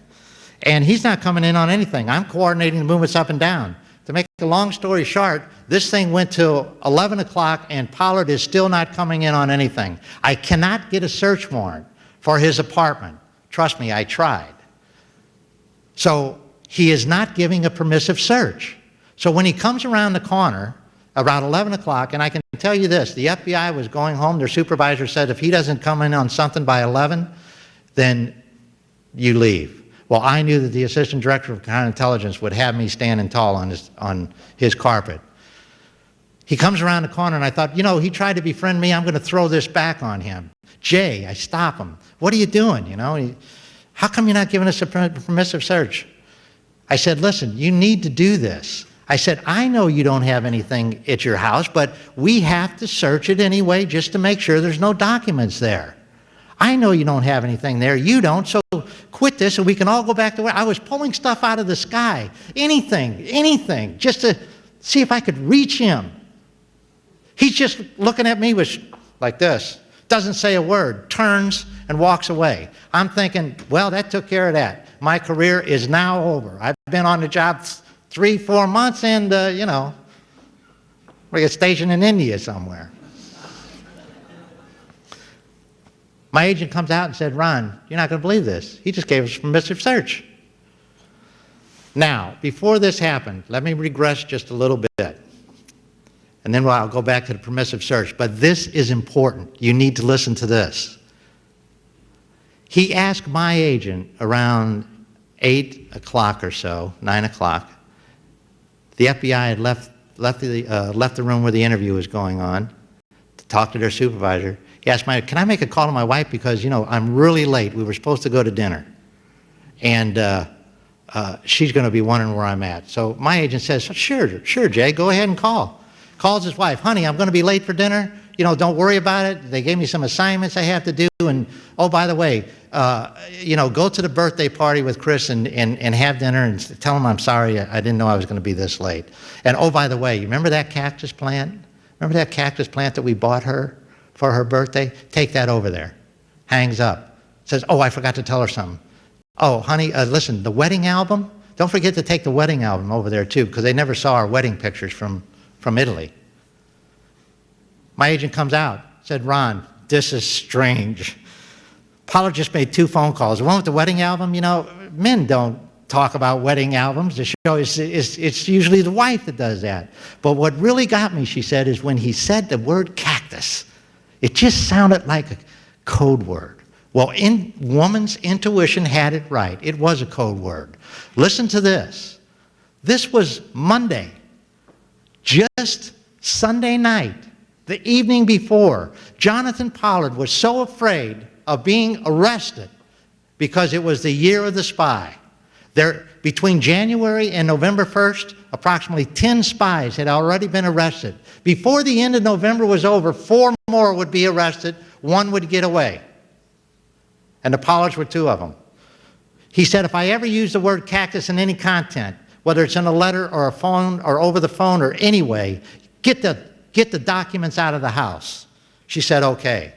And he's not coming in on anything. I'm coordinating the movements up and down. To make a long story short, this thing went till 11 o'clock, and Pollard is still not coming in on anything. I cannot get a search warrant for his apartment. Trust me, I tried. So he is not giving a permissive search. So when he comes around the corner around 11 o'clock, and I can tell you this, the FBI was going home. Their supervisor said if he doesn't come in on something by 11, then you leave. Well, I knew that the assistant director of counterintelligence would have me standing tall on his carpet. He comes around the corner, and I thought, you know, he tried to befriend me. I'm going to throw this back on him. Jay, I stop him. What are you doing? You know, how come you're not giving us a permissive search? I said, listen, you need to do this. I said, I know you don't have anything at your house, but we have to search it anyway just to make sure there's no documents there. I know you don't have anything there. You don't, so quit this and we can all go back to work. I was pulling stuff out of the sky, anything, just to see if I could reach him. He's just looking at me with like this, doesn't say a word, turns and walks away. I'm thinking, well, that took care of that. My career is now over. I've been on the job 3-4 months and, you know, we get stationed in India somewhere. My agent comes out and said, Ron, you're not going to believe this. He just gave us a permissive search. Now, before this happened, let me regress just a little bit. And then I'll go back to the permissive search. But this is important. You need to listen to this. He asked my agent around 8 o'clock or so, 9 o'clock. The FBI had left the room where the interview was going on to talk to their supervisor. He asked can I make a call to my wife because, you know, I'm really late. We were supposed to go to dinner. And she's going to be wondering where I'm at. So my agent says, sure, Jay, go ahead and call. Calls his wife, honey, I'm going to be late for dinner. You know, don't worry about it. They gave me some assignments I have to do. And, oh, by the way, you know, go to the birthday party with Chris and have dinner and tell him I'm sorry. I didn't know I was going to be this late. And, oh, by the way, you remember that cactus plant? Remember that cactus plant that we bought her for her birthday? Take that over there. Hangs up. Says, oh, I forgot to tell her something. Oh, honey, listen, the wedding album, don't forget to take the wedding album over there, too, because they never saw our wedding pictures from Italy. My agent comes out, said, Ron, this is strange. Pollard just made 2 phone calls. The one with the wedding album, you know, men don't talk about wedding albums. The show it's usually the wife that does that. But what really got me, she said, is when he said the word cactus. It just sounded like a code word. Well, woman's intuition had it right. It was a code word. Listen to this. This was Monday. Just Sunday night, the evening before, Jonathon Pollard was so afraid of being arrested because it was the year of the spy. Between January and November 1st, approximately 10 spies had already been arrested. Before the end of November was over, 4 more would be arrested, 1 would get away. And the Pollards were 2 of them. He said, if I ever use the word cactus in any content, whether it's in a letter or a phone or over the phone or anyway, get the documents out of the house. She said, okay.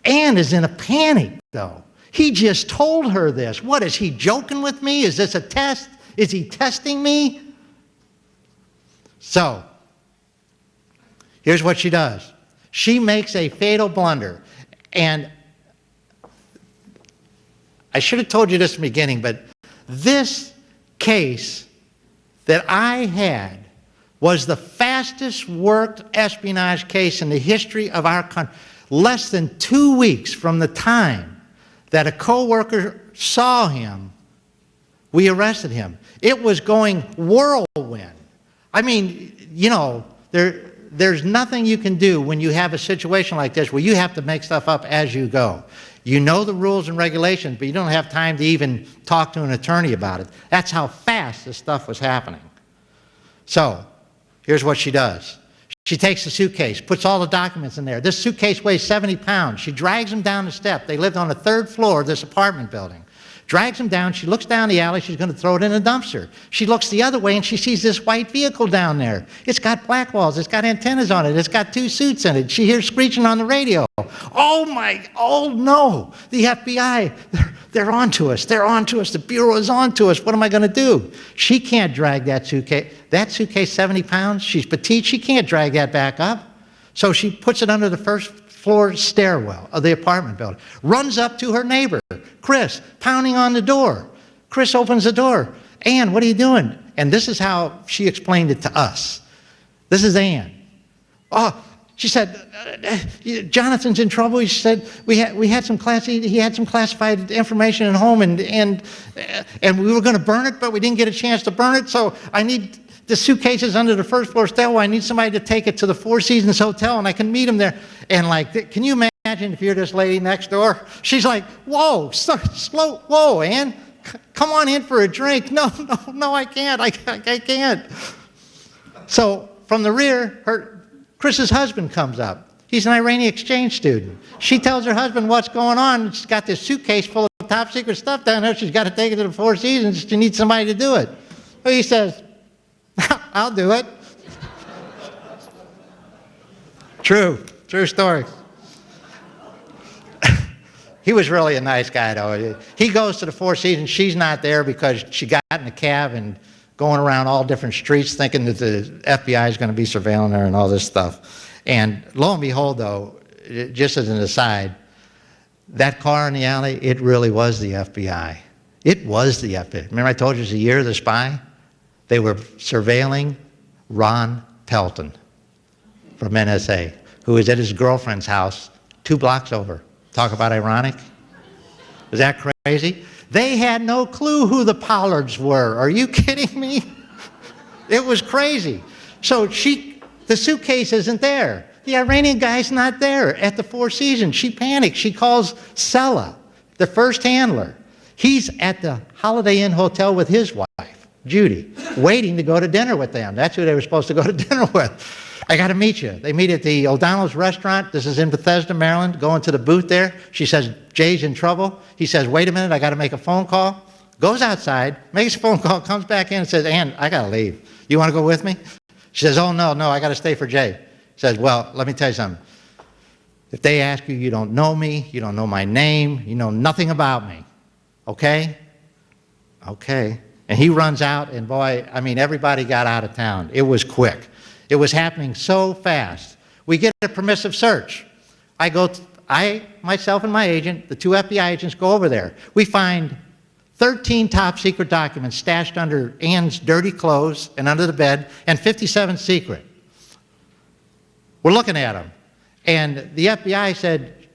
Ann is in a panic, though. He just told her this. What, is he joking with me? Is this a test? Is he testing me? So, here's what she does. She makes a fatal blunder. And I should have told you this in the beginning, but this case that I had was the fastest worked espionage case in the history of our country. Less than 2 weeks from the time that a coworker saw him, we arrested him. It was going whirlwind. I mean, you know, there's nothing you can do when you have a situation like this where you have to make stuff up as you go. You know the rules and regulations, but you don't have time to even talk to an attorney about it. That's how fast this stuff was happening. So, here's what she does. She takes the suitcase, puts all the documents in there. This suitcase weighs 70 pounds. She drags them down the step. They lived on the 3rd floor of this apartment building. Drags them down. She looks down the alley. She's going to throw it in a dumpster. She looks the other way, and she sees this white vehicle down there. It's got black walls. It's got antennas on it. It's got 2 suits in it. She hears screeching on the radio. Oh no, the FBI, they're on to us. They're on to us. The Bureau is on to us. What am I going to do? She can't drag that suitcase. That suitcase, 70 pounds, she's petite. She can't drag that back up. So she puts it under the 1st floor stairwell of the apartment building. Runs up to her neighbor, Chris, pounding on the door. Chris opens the door. Ann, what are you doing? And this is how she explained it to us. This is Ann. Oh, She said, Jonathan's in trouble. She said, he had some classified information at home, and we were going to burn it, but we didn't get a chance to burn it, so I need the suitcases under the first floor stairwell. I need somebody to take it to the Four Seasons Hotel, and I can meet him there. And like, can you imagine if you're this lady next door? She's like, whoa, slow, whoa, Ann, come on in for a drink. No, I can't. I can't. So from the rear, Chris's husband comes up. He's an Iranian exchange student. She tells her husband what's going on. She's got this suitcase full of top secret stuff down there. She's got to take it to the Four Seasons. She needs somebody to do it. So he says, I'll do it. True story. He was really a nice guy, though. He goes to the Four Seasons. She's not there because she got in a cab and going around all different streets thinking that the FBI is going to be surveilling her and all this stuff. And lo and behold, though, just as an aside, that car in the alley, it really was the FBI. It was the FBI. Remember I told you it was the year of the spy? They were surveilling Ron Pelton from NSA, who was at his girlfriend's house 2 blocks over. Talk about ironic. Was that crazy? They had no clue who the Pollards were. Are you kidding me? It was crazy. So the suitcase isn't there. The Iranian guy's not there at the Four Seasons. She panics. She calls Sella, the first handler. He's at the Holiday Inn Hotel with his wife, Judy, waiting to go to dinner with them. That's who they were supposed to go to dinner with. I got to meet you. They meet at the O'Donnell's restaurant. This is in Bethesda, Maryland. Going to the booth there. She says, Jay's in trouble. He says, wait a minute, I got to make a phone call. Goes outside, makes a phone call, comes back in and says, Ann, I got to leave. You want to go with me? She says, oh, no, I got to stay for Jay. He says, well, let me tell you something. If they ask you, you don't know me, you don't know my name, you know nothing about me. Okay? Okay. And he runs out, and boy, I mean, everybody got out of town. It was quick. It was happening so fast. We get a permissive search. Myself and my agent, the 2 FBI agents go over there. We find 13 top secret documents stashed under Ann's dirty clothes and under the bed, and 57 secret. We're looking at them. And the FBI said,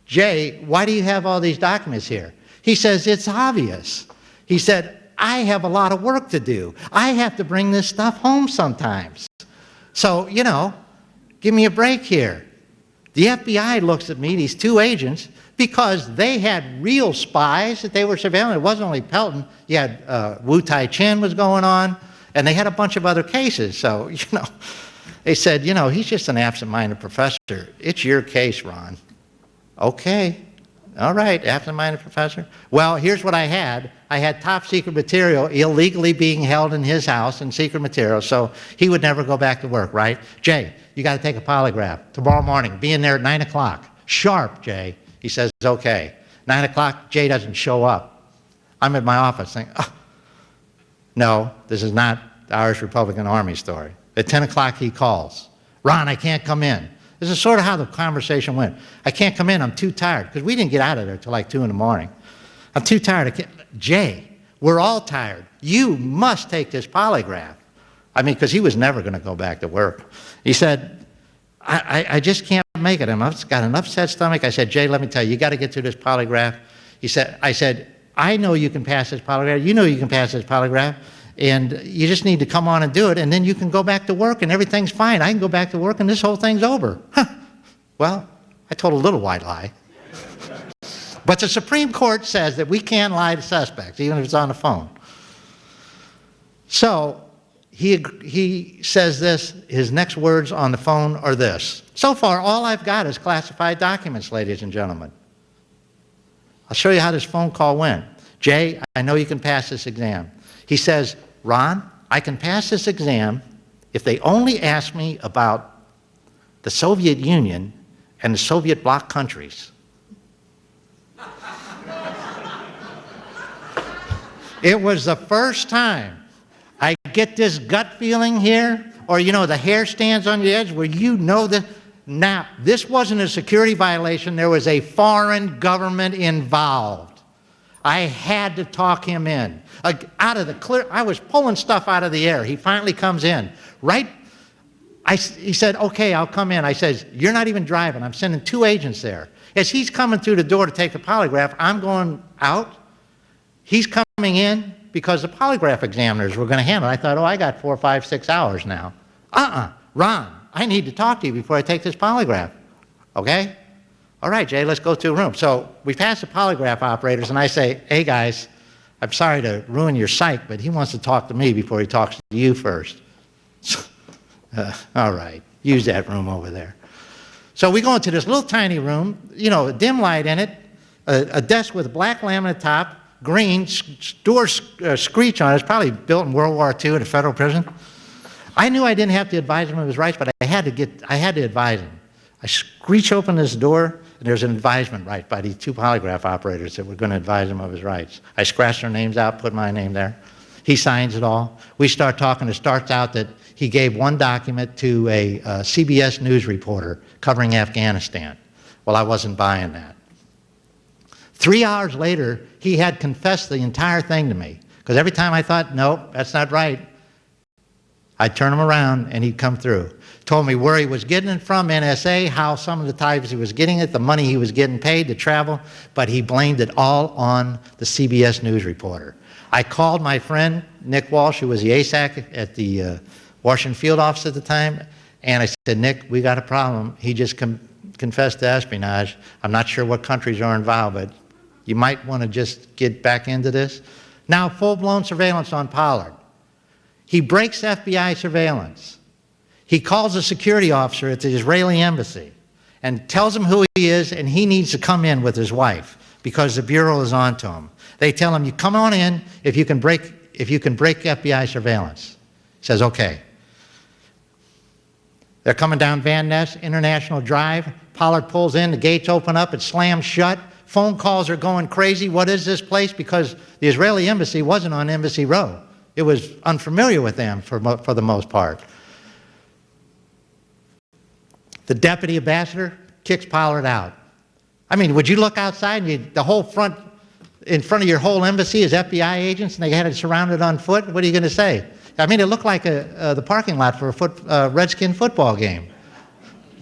Jay, why do you have all these documents here? He says, it's obvious. He said, I have a lot of work to do. I have to bring this stuff home sometimes. So, you know, give me a break here. The FBI looks at me, these 2 agents, because they had real spies that they were surveilling. It wasn't only Pelton. You had Wu Tai Chin was going on, and they had a bunch of other cases. So, you know, they said, you know, he's just an absent-minded professor. It's your case, Ron. Okay. All right, absent-minded professor. Well, here's what I had. I had top secret material illegally being held in his house and secret material, so he would never go back to work, right? Jay, you got to take a polygraph tomorrow morning. Be in there at 9 o'clock. Sharp, Jay. He says, okay. 9 o'clock, Jay doesn't show up. I'm at my office thinking, oh, no, this is not the Irish Republican Army story. At 10 o'clock, he calls. Ron, I can't come in. This is sort of how the conversation went. I can't come in, I'm too tired, because we didn't get out of there till like 2 in the morning. I'm too tired. Jay, we're all tired. You must take this polygraph. I mean, because he was never going to go back to work. He said, I just can't make it. I've got an upset stomach. I said, Jay, let me tell you, you got to get through this polygraph. I said, I know you can pass this polygraph. You know you can pass this polygraph. And you just need to come on and do it, and then you can go back to work, and everything's fine. I can go back to work, and this whole thing's over. Huh. Well, I told a little white lie. But the Supreme Court says that we can't lie to suspects, even if it's on the phone. So he says this, his next words on the phone are this. So far, all I've got is classified documents, ladies and gentlemen. I'll show you how this phone call went. Jay, I know you can pass this exam. He says, Ron, I can pass this exam if they only ask me about the Soviet Union and the Soviet bloc countries. It was the first time I get this gut feeling here, or you know, the hair stands on the edge where you know that. Now, this wasn't a security violation. There was a foreign government involved. I had to talk him in. Out of the clear, I was pulling stuff out of the air. He finally comes in. Right, He said, okay, I'll come in. I said, you're not even driving. I'm sending 2 agents there. As he's coming through the door to take the polygraph, I'm going out. He's coming in because the polygraph examiners were going to handle it. I thought, oh, I got 4, 5, 6 hours now. Ron, I need to talk to you before I take this polygraph. Okay? All right, Jay, let's go to a room. So we pass the polygraph operators, and I say, hey, guys, I'm sorry to ruin your psych, but he wants to talk to me before he talks to you first. All right, use that room over there. So we go into this little tiny room, you know, a dim light in it, a desk with a black laminate top, green, doors screech on it. It's probably built in World War II at a federal prison. I knew I didn't have to advise him of his rights, but I had to advise him. I screech open this door, and there's an advisement right by these 2 polygraph operators that were going to advise him of his rights. I scratch their names out, put my name there. He signs it all. We start talking. It starts out that he gave one document to a CBS News reporter covering Afghanistan. Well, I wasn't buying that. 3 hours later, he had confessed the entire thing to me. Because every time I thought, nope, that's not right, I'd turn him around and he'd come through. Told me where he was getting it from, NSA, how some of the times he was getting it, the money he was getting paid to travel, but he blamed it all on the CBS News reporter. I called my friend, Nick Walsh, who was the ASAC at the Washington field office at the time, and I said, Nick, we got a problem. He just confessed to espionage. I'm not sure what countries are involved, but you might want to just get back into this. Now, full-blown surveillance on Pollard. He breaks FBI surveillance. He calls a security officer at the Israeli embassy and tells him who he is, and he needs to come in with his wife because the Bureau is on to him. They tell him, you come on in if you can break FBI surveillance. He says, okay. They're coming down Van Ness International Drive. Pollard pulls in, the gates open up, it slams shut. Phone calls are going crazy. What is this place? Because the Israeli embassy wasn't on Embassy Row. It was unfamiliar with them for the most part. The deputy ambassador kicks Pollard out. I mean, would you look outside and the whole front, in front of your whole embassy is FBI agents and they had it surrounded on foot? What are you going to say? I mean, it looked like the parking lot for a Redskin football game.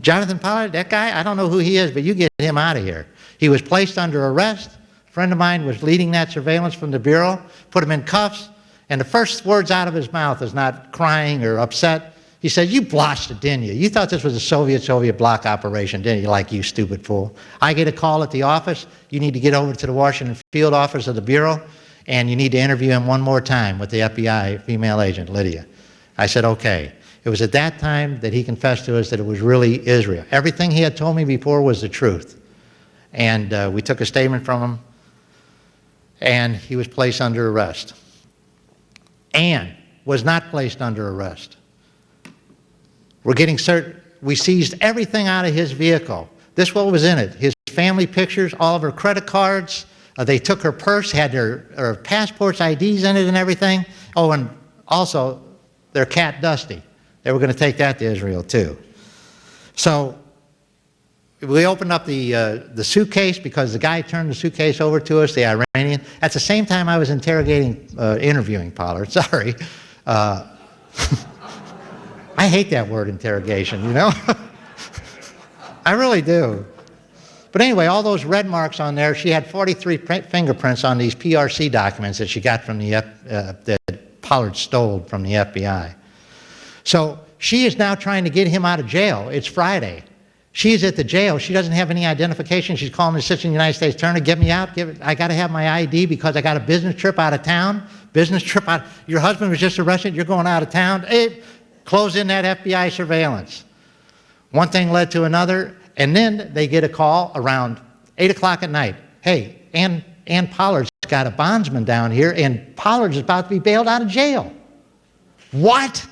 Jonathon Pollard, that guy, I don't know who he is, but you get him out of here. He was placed under arrest. A friend of mine was leading that surveillance from the Bureau, put him in cuffs, and the first words out of his mouth is not crying or upset. He said, you blotched it, didn't you? You thought this was a Soviet bloc operation, didn't you? Like, you stupid fool. I get a call at the office. You need to get over to the Washington field office of the Bureau, and you need to interview him one more time with the FBI female agent, Lydia. I said, okay. It was at that time that he confessed to us that it was really Israel. Everything he had told me before was the truth. And we took a statement from him, and he was placed under arrest. Ann was not placed under arrest. We seized everything out of his vehicle. This is what was in it. His family pictures, all of her credit cards. They took her purse, had her passports, IDs in it and everything. Oh, and also their cat, Dusty. They were going to take that to Israel, too. So we opened up the suitcase because the guy turned the suitcase over to us, the Iranian. At the same time, I was interviewing Pollard. Sorry. I hate that word, interrogation, you know? I really do. But anyway, all those red marks on there, she had 43 fingerprints on these PRC documents that she got from that Pollard stole from the FBI. So she is now trying to get him out of jail. It's Friday. She's at the jail. She doesn't have any identification. She's calling the Assistant United States Attorney, get me out. I got to have my ID because I got a business trip out of town. Business trip out. Your husband was just arrested. You're going out of town. Hey, close in that FBI surveillance. One thing led to another, and then they get a call around 8 o'clock at night. Hey, Ann Pollard's got a bondsman down here, and Pollard's about to be bailed out of jail. What?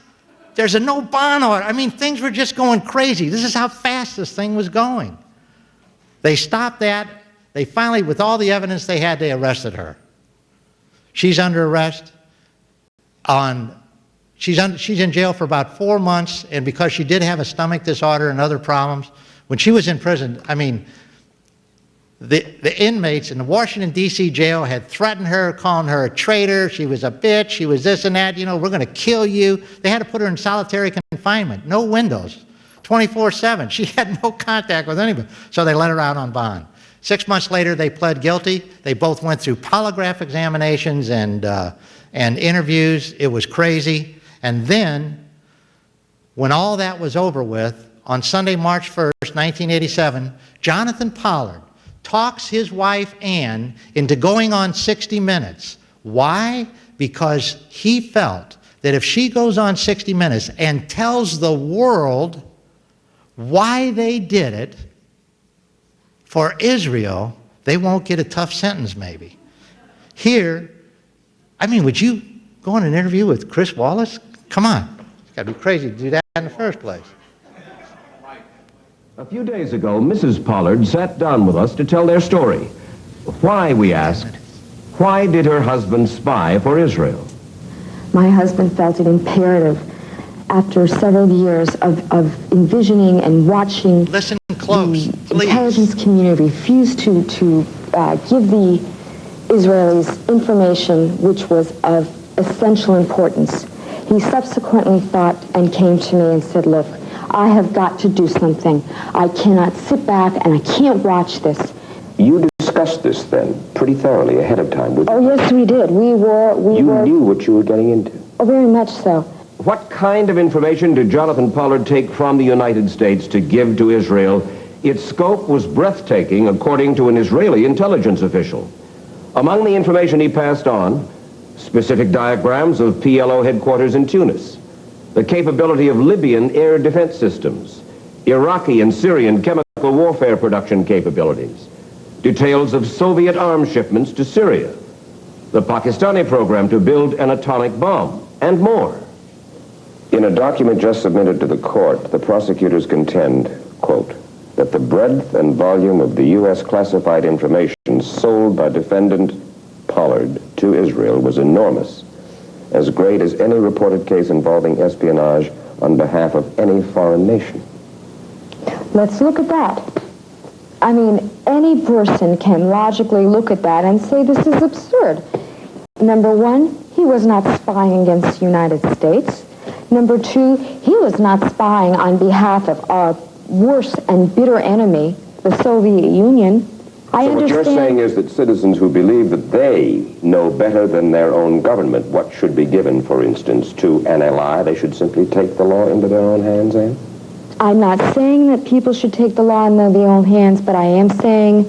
There's a no bond order. I mean, things were just going crazy. This is how fast this thing was going. They stopped that. They finally, with all the evidence they had, they arrested her. She's under arrest. She's in jail for about 4 months, and because she did have a stomach disorder and other problems, when she was in prison, I mean, the inmates in the Washington, D.C. jail had threatened her, calling her a traitor. She was a bitch. She was this and that. You know, we're going to kill you. They had to put her in solitary confinement, no windows, 24/7. She had no contact with anybody. So they let her out on bond. 6 months later, they pled guilty. They both went through polygraph examinations and interviews. It was crazy. And then, when all that was over with, on Sunday, March 1st, 1987, Jonathon Pollard talks his wife, Ann, into going on 60 Minutes. Why? Because he felt that if she goes on 60 Minutes and tells the world why they did it for Israel, they won't get a tough sentence, maybe. Here, I mean, would you go on an interview with Chris Wallace? Come on. It's got to be crazy to do that in the first place. A few days ago, Mrs. Pollard sat down with us to tell their story. Why, we asked, why did her husband spy for Israel? My husband felt it imperative after several years of envisioning and watching. Listen close, the please. Intelligence community refuse to give the Israelis information which was of essential importance. He subsequently thought and came to me and said, look, I have got to do something. I cannot sit back and I can't watch this. You discussed this then pretty thoroughly ahead of time. Oh, yes, we did. You knew what you were getting into. Oh, very much so. What kind of information did Jonathon Pollard take from the United States to give to Israel? Its scope was breathtaking, according to an Israeli intelligence official. Among the information he passed on, specific diagrams of PLO headquarters in Tunis, the capability of Libyan air defense systems, Iraqi and Syrian chemical warfare production capabilities, details of Soviet arms shipments to Syria, the Pakistani program to build an atomic bomb, and more. In a document just submitted to the court, the prosecutors contend, quote, that the breadth and volume of the U.S. classified information sold by defendant Pollard to Israel was enormous, as great as any reported case involving espionage on behalf of any foreign nation. Let's look at that. I mean, any person can logically look at that and say this is absurd. Number one, he was not spying against the United States. Number two, he was not spying on behalf of our worst and bitter enemy, the Soviet Union. So what you're saying is that citizens who believe that they know better than their own government what should be given, for instance, to an ally, they should simply take the law into their own hands, eh? I'm not saying that people should take the law into their own hands, but I am saying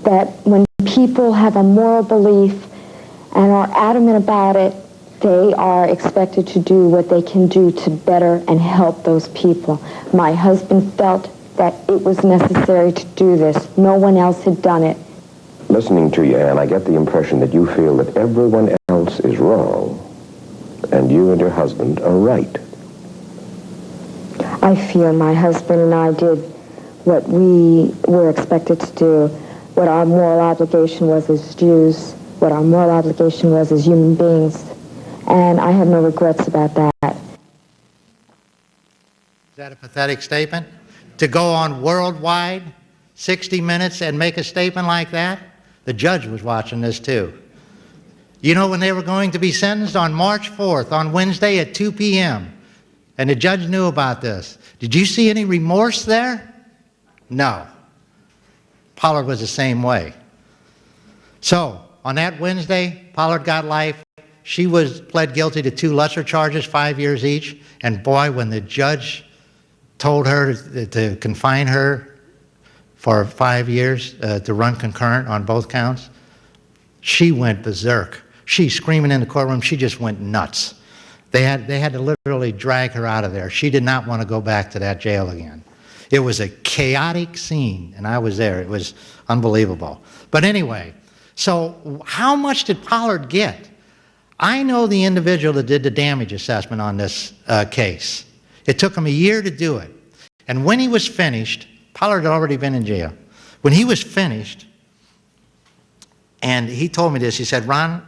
that when people have a moral belief and are adamant about it, they are expected to do what they can do to better and help those people. My husband felt that it was necessary to do this. No one else had done it. Listening to you, Ann, I get the impression that you feel that everyone else is wrong and you and your husband are right. I feel my husband and I did what we were expected to do, what our moral obligation was as Jews, what our moral obligation was as human beings, and I have no regrets about that. Is that a pathetic statement? To go on worldwide, 60 Minutes, and make a statement like that? The judge was watching this too. You know when they were going to be sentenced? On March 4th, on Wednesday at 2 p.m. And the judge knew about this. Did you see any remorse there? No. Pollard was the same way. So, on that Wednesday, Pollard got life. She pled guilty to 2 lesser charges, 5 years each. And boy, when the judge told her to confine her for 5 years, to run concurrent on both counts, she went berserk. She screaming in the courtroom, she just went nuts. They had to literally drag her out of there. She did not want to go back to that jail again. It was a chaotic scene, and I was there. It was unbelievable. But anyway, so how much did Pollard get? I know the individual that did the damage assessment on this case. It took him a year to do it. And when he was finished, Pollard had already been in jail. When he was finished, and he told me this, he said, Ron,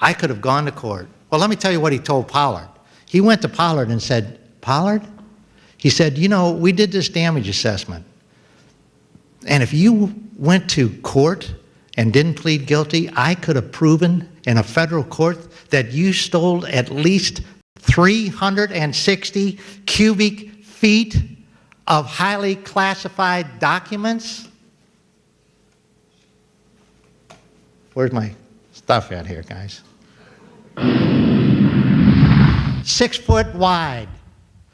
I could have gone to court. Well, let me tell you what he told Pollard. He went to Pollard and said, Pollard, he said, you know, we did this damage assessment. And if you went to court and didn't plead guilty, I could have proven in a federal court that you stole at least 360 cubic feet of highly classified documents. Where's my stuff at here, guys? 6 foot wide,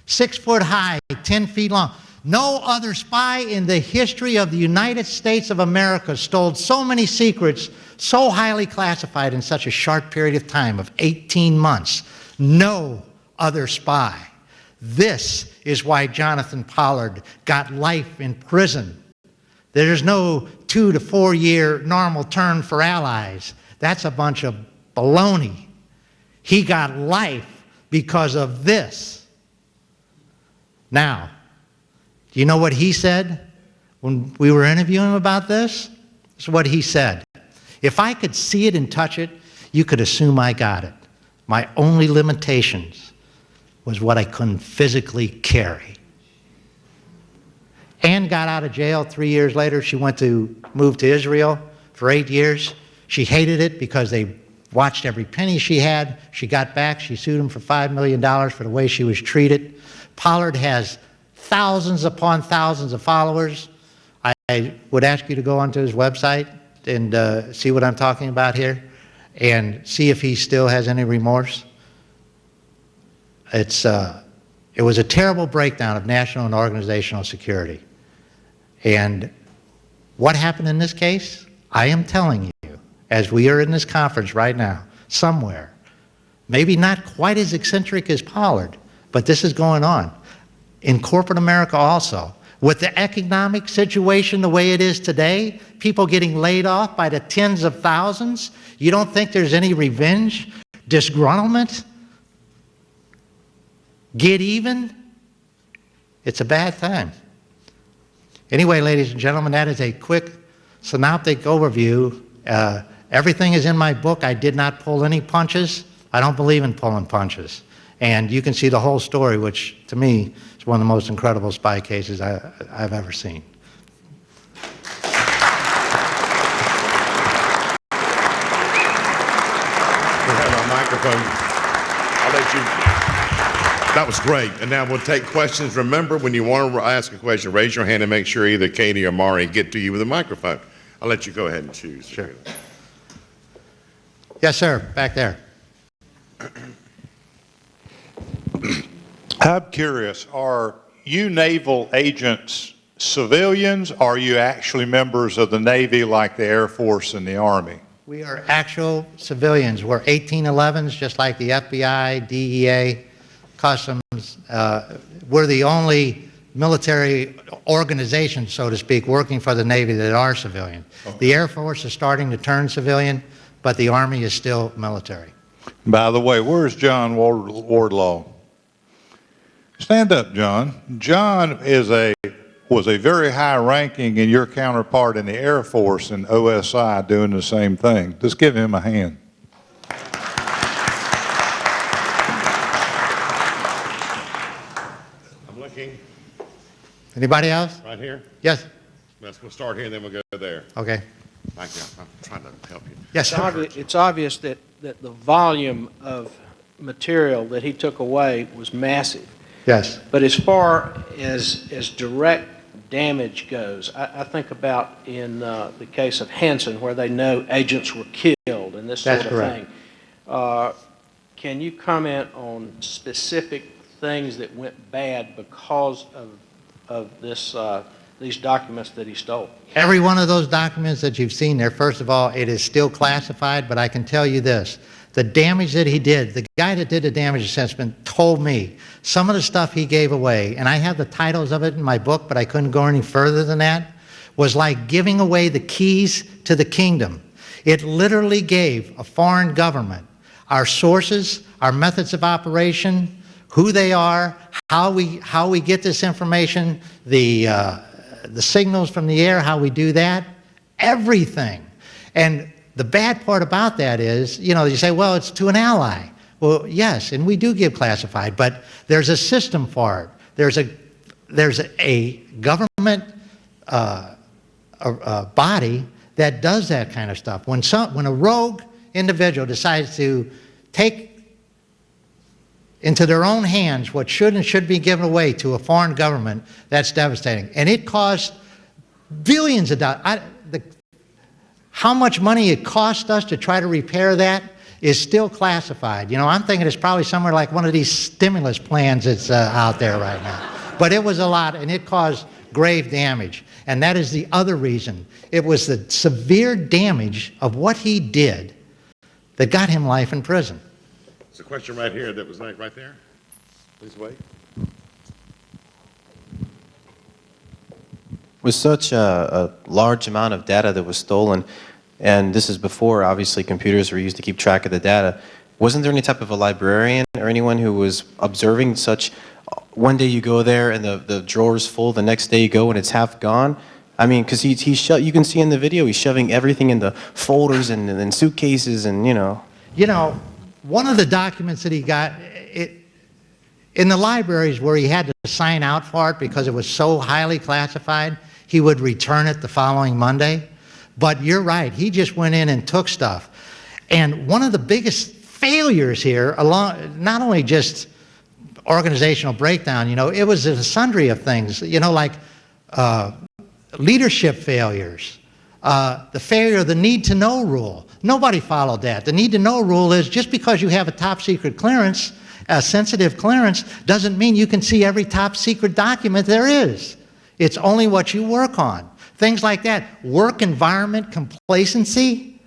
6 foot high, 10 feet long. No other spy in the history of the United States of America stole so many secrets, so highly classified in such a short period of time of 18 months. No other spy. This is why Jonathon Pollard got life in prison. There's no 2 to 4 year normal term for allies. That's a bunch of baloney. He got life because of this. Now, do you know what he said when we were interviewing him about this? This is what he said. If I could see it and touch it, you could assume I got it. My only limitations was what I couldn't physically carry. Ann got out of jail 3 years later. She went to move to Israel for 8 years. She hated it because they watched every penny she had. She got back. She sued him for $5 million for the way she was treated. Pollard has thousands upon thousands of followers. I would ask you to go onto his website and see what I'm talking about here and see if he still has any remorse. It was a terrible breakdown of national and organizational security. And what happened in this case? I am telling you, as we are in this conference right now, somewhere, maybe not quite as eccentric as Pollard, but this is going on. In corporate America also. With the economic situation the way it is today, people getting laid off by the tens of thousands, you don't think there's any revenge, disgruntlement, get even? It's a bad time. Anyway, ladies and gentlemen, that is a quick synoptic overview. Everything is in my book. I did not pull any punches. I don't believe in pulling punches. And you can see the whole story, which to me is one of the most incredible spy cases I've ever seen. We have our microphone. I'll let you. That was great. And now we'll take questions. Remember, when you want to ask a question, raise your hand and make sure either Katie or Mari get to you with a microphone. I'll let you go ahead and choose. Sure. Yes, sir. Back there. I'm curious, are you naval agents civilians, or are you actually members of the Navy like the Air Force and the Army? We are actual civilians. We're 1811s, just like the FBI, DEA, Customs. We're the only military organization, so to speak, working for the Navy that are civilian. Okay. The Air Force is starting to turn civilian, but the Army is still military. By the way, where's John Wardlaw? Stand up, John. John was a very high ranking in your counterpart in the Air Force and OSI doing the same thing. Just give him a hand. I'm looking. Anybody else? Right here? Yes. We'll start here and then we'll go there. Okay. Thank you. I'm trying to help you. Yes, sir. It's obvious that the volume of material that he took away was massive. Yes. But as far as direct damage goes, I think about in the case of Hansen, where they know agents were killed and this sort of thing. Can you comment on specific things that went bad because of this, these documents that he stole? Every one of those documents that you've seen there, first of all, it is still classified, but I can tell you this. The damage that he did, the guy that did the damage assessment told me some of the stuff he gave away, and I have the titles of it in my book, but I couldn't go any further than that, was like giving away the keys to the kingdom. It literally gave a foreign government our sources, our methods of operation, who they are, how we get this information, the signals from the air, how we do that, everything. And the bad part about that is, you know, you say, well, it's to an ally. Well, yes, and we do give classified, but there's a system for it. There's a government a body that does that kind of stuff. When a rogue individual decides to take into their own hands what should and should be given away to a foreign government, that's devastating. And it cost billions of dollars. How much money it cost us to try to repair that is still classified. You know, I'm thinking it's probably somewhere like one of these stimulus plans that's out there right now. But it was a lot, and it caused grave damage. And that is the other reason. It was the severe damage of what he did that got him life in prison. There's a question right here that was right there. Please wait. With such a large amount of data that was stolen, and this is before, obviously, computers were used to keep track of the data, wasn't there any type of a librarian or anyone who was observing such, one day you go there and the drawer's full, the next day you go and it's half gone? I mean, because you can see in the video, he's shoving everything in the folders and suitcases and, you know. You know, one of the documents that he got, in the libraries where he had to sign out for it because it was so highly classified, he would return it the following Monday. But you're right, he just went in and took stuff. And one of the biggest failures here, not only just organizational breakdown, you know, it was a sundry of things, you know, like leadership failures, the failure of the need-to-know rule. Nobody followed that. The need-to-know rule is just because you have a top-secret clearance, a sensitive clearance, doesn't mean you can see every top-secret document there is. It's only what you work on. Things like that. Work environment complacency,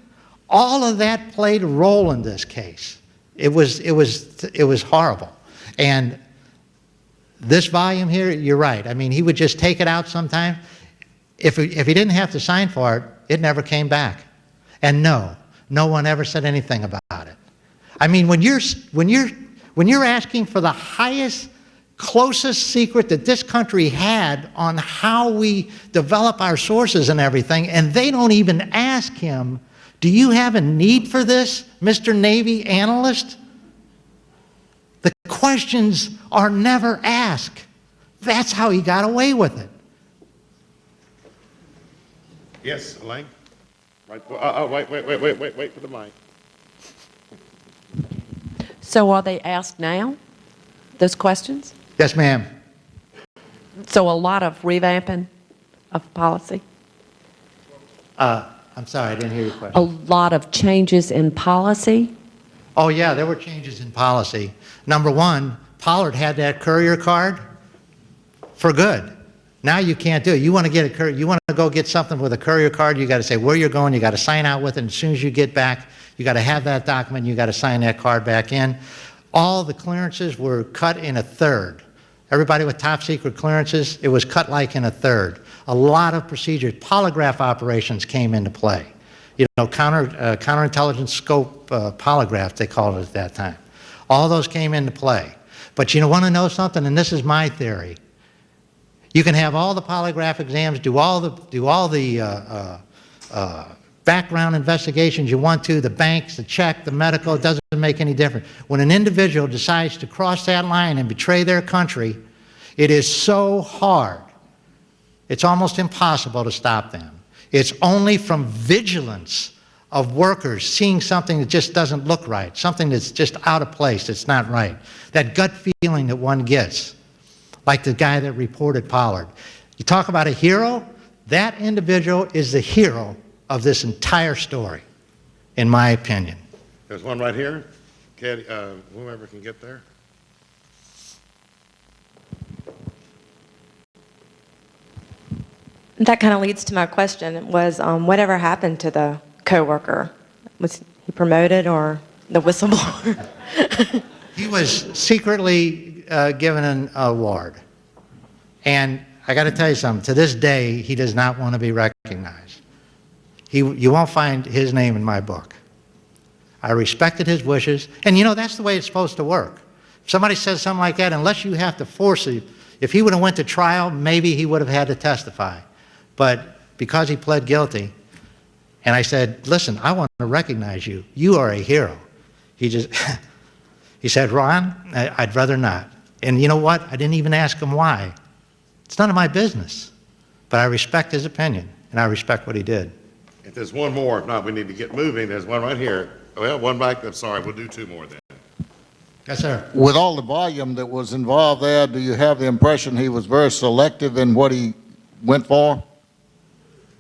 all of that played a role in this case. It was horrible. And this volume here, you're right. I mean, he would just take it out sometime. If he didn't have to sign for it, it never came back. And no one ever said anything about it. I mean, when you're asking for the highest, closest secret that this country had on how we develop our sources and everything, and they don't even ask him, do you have a need for this, Mr. Navy analyst? The questions are never asked. That's how he got away with it. Yes, Elaine? Right. Wait for the mic. So are they asked now, those questions? Yes, ma'am. So a lot of revamping of policy? I'm sorry, I didn't hear your question. A lot of changes in policy? Oh, yeah, there were changes in policy. Number one, Pollard had that courier card for good. Now you can't do it. You want to get a courier, you want to go get something with a courier card, you got to say where you're going, you got to sign out with it, and as soon as you get back, you got to have that document, you got to sign that card back in. All the clearances were cut in a third. Everybody with top secret clearances, it was cut like in a third. A lot of procedures, polygraph operations came into play. You know, counterintelligence scope polygraph, they called it at that time. All those came into play. But you want to know something, and this is my theory. You can have all the polygraph exams, do all the background investigations you want to, the banks, the check, the medical, it doesn't make any difference. When an individual decides to cross that line and betray their country, it is so hard, it's almost impossible to stop them. It's only from vigilance of workers seeing something that just doesn't look right, something that's just out of place, it's not right. That gut feeling that one gets, like the guy that reported Pollard. You talk about a hero, that individual is the hero of this entire story, in my opinion. There's one right here. Whoever can get there. That kind of leads to my question, was whatever happened to the coworker? Was he promoted or the whistleblower? He was secretly given an award. And I got to tell you something, to this day, he does not want to be recognized. You won't find his name in my book. I respected his wishes, and you know, that's the way it's supposed to work. If somebody says something like that, unless you have to force it, if he would have went to trial, maybe he would have had to testify. But because he pled guilty, and I said, listen, I want to recognize you. You are a hero. He said, Ron, I'd rather not. And you know what? I didn't even ask him why. It's none of my business. But I respect his opinion. and I respect what he did. If there's one more, if not, we need to get moving. There's one right here. Well, one back. I'm sorry. We'll do two more then. Yes, sir. With all the volume that was involved there, do you have the impression he was very selective in what he went for?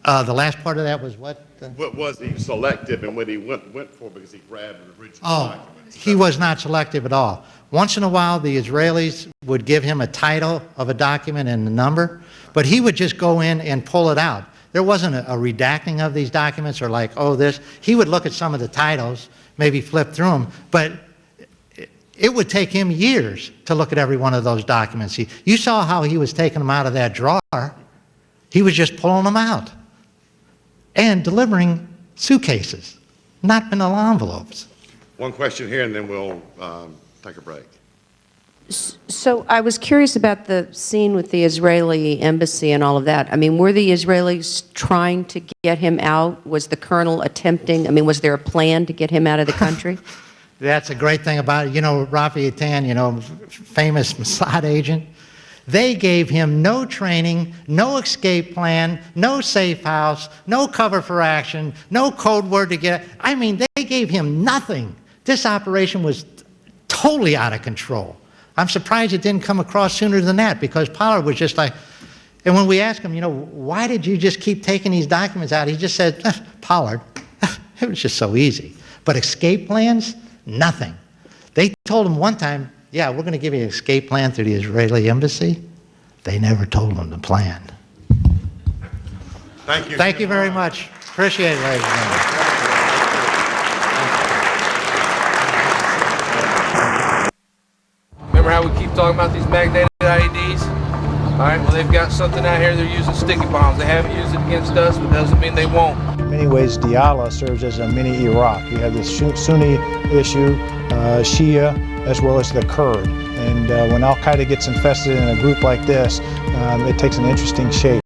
The last part of that was what? What was he selective in what he went for because he grabbed the original document? He was not selective at all. Once in a while, the Israelis would give him a title of a document and a number, but he would just go in and pull it out. There wasn't a redacting of these documents or like, oh, this. He would look at some of the titles, maybe flip through them, but it would take him years to look at every one of those documents. You saw how he was taking them out of that drawer. He was just pulling them out and delivering suitcases, not manila envelopes. One question here, and then we'll take a break. So I was curious about the scene with the Israeli embassy and all of that. I mean, were the Israelis trying to get him out? Was the colonel attempting? I mean, was there a plan to get him out of the country? That's a great thing about it. You know, Rafi Eitan, you know, famous Mossad agent, they gave him no training, no escape plan, no safe house, no cover for action, no code word to get. I mean, they gave him nothing. This operation was totally out of control. I'm surprised it didn't come across sooner than that, because Pollard was just like, and when we asked him, you know, why did you just keep taking these documents out? He just said, Pollard, it was just so easy. But escape plans, nothing. They told him one time, yeah, we're going to give you an escape plan through the Israeli embassy. They never told him the plan. Thank you. Thank you very much. Appreciate it, ladies and gentlemen. Remember how we keep talking about these magnetic IEDs? All right, well, they've got something out here, they're using sticky bombs. They haven't used it against us, but doesn't mean they won't. In many ways, Diyala serves as a mini Iraq. You have this Sunni issue, Shia, as well as the Kurd. And when Al-Qaeda gets infested in a group like this, it takes an interesting shape.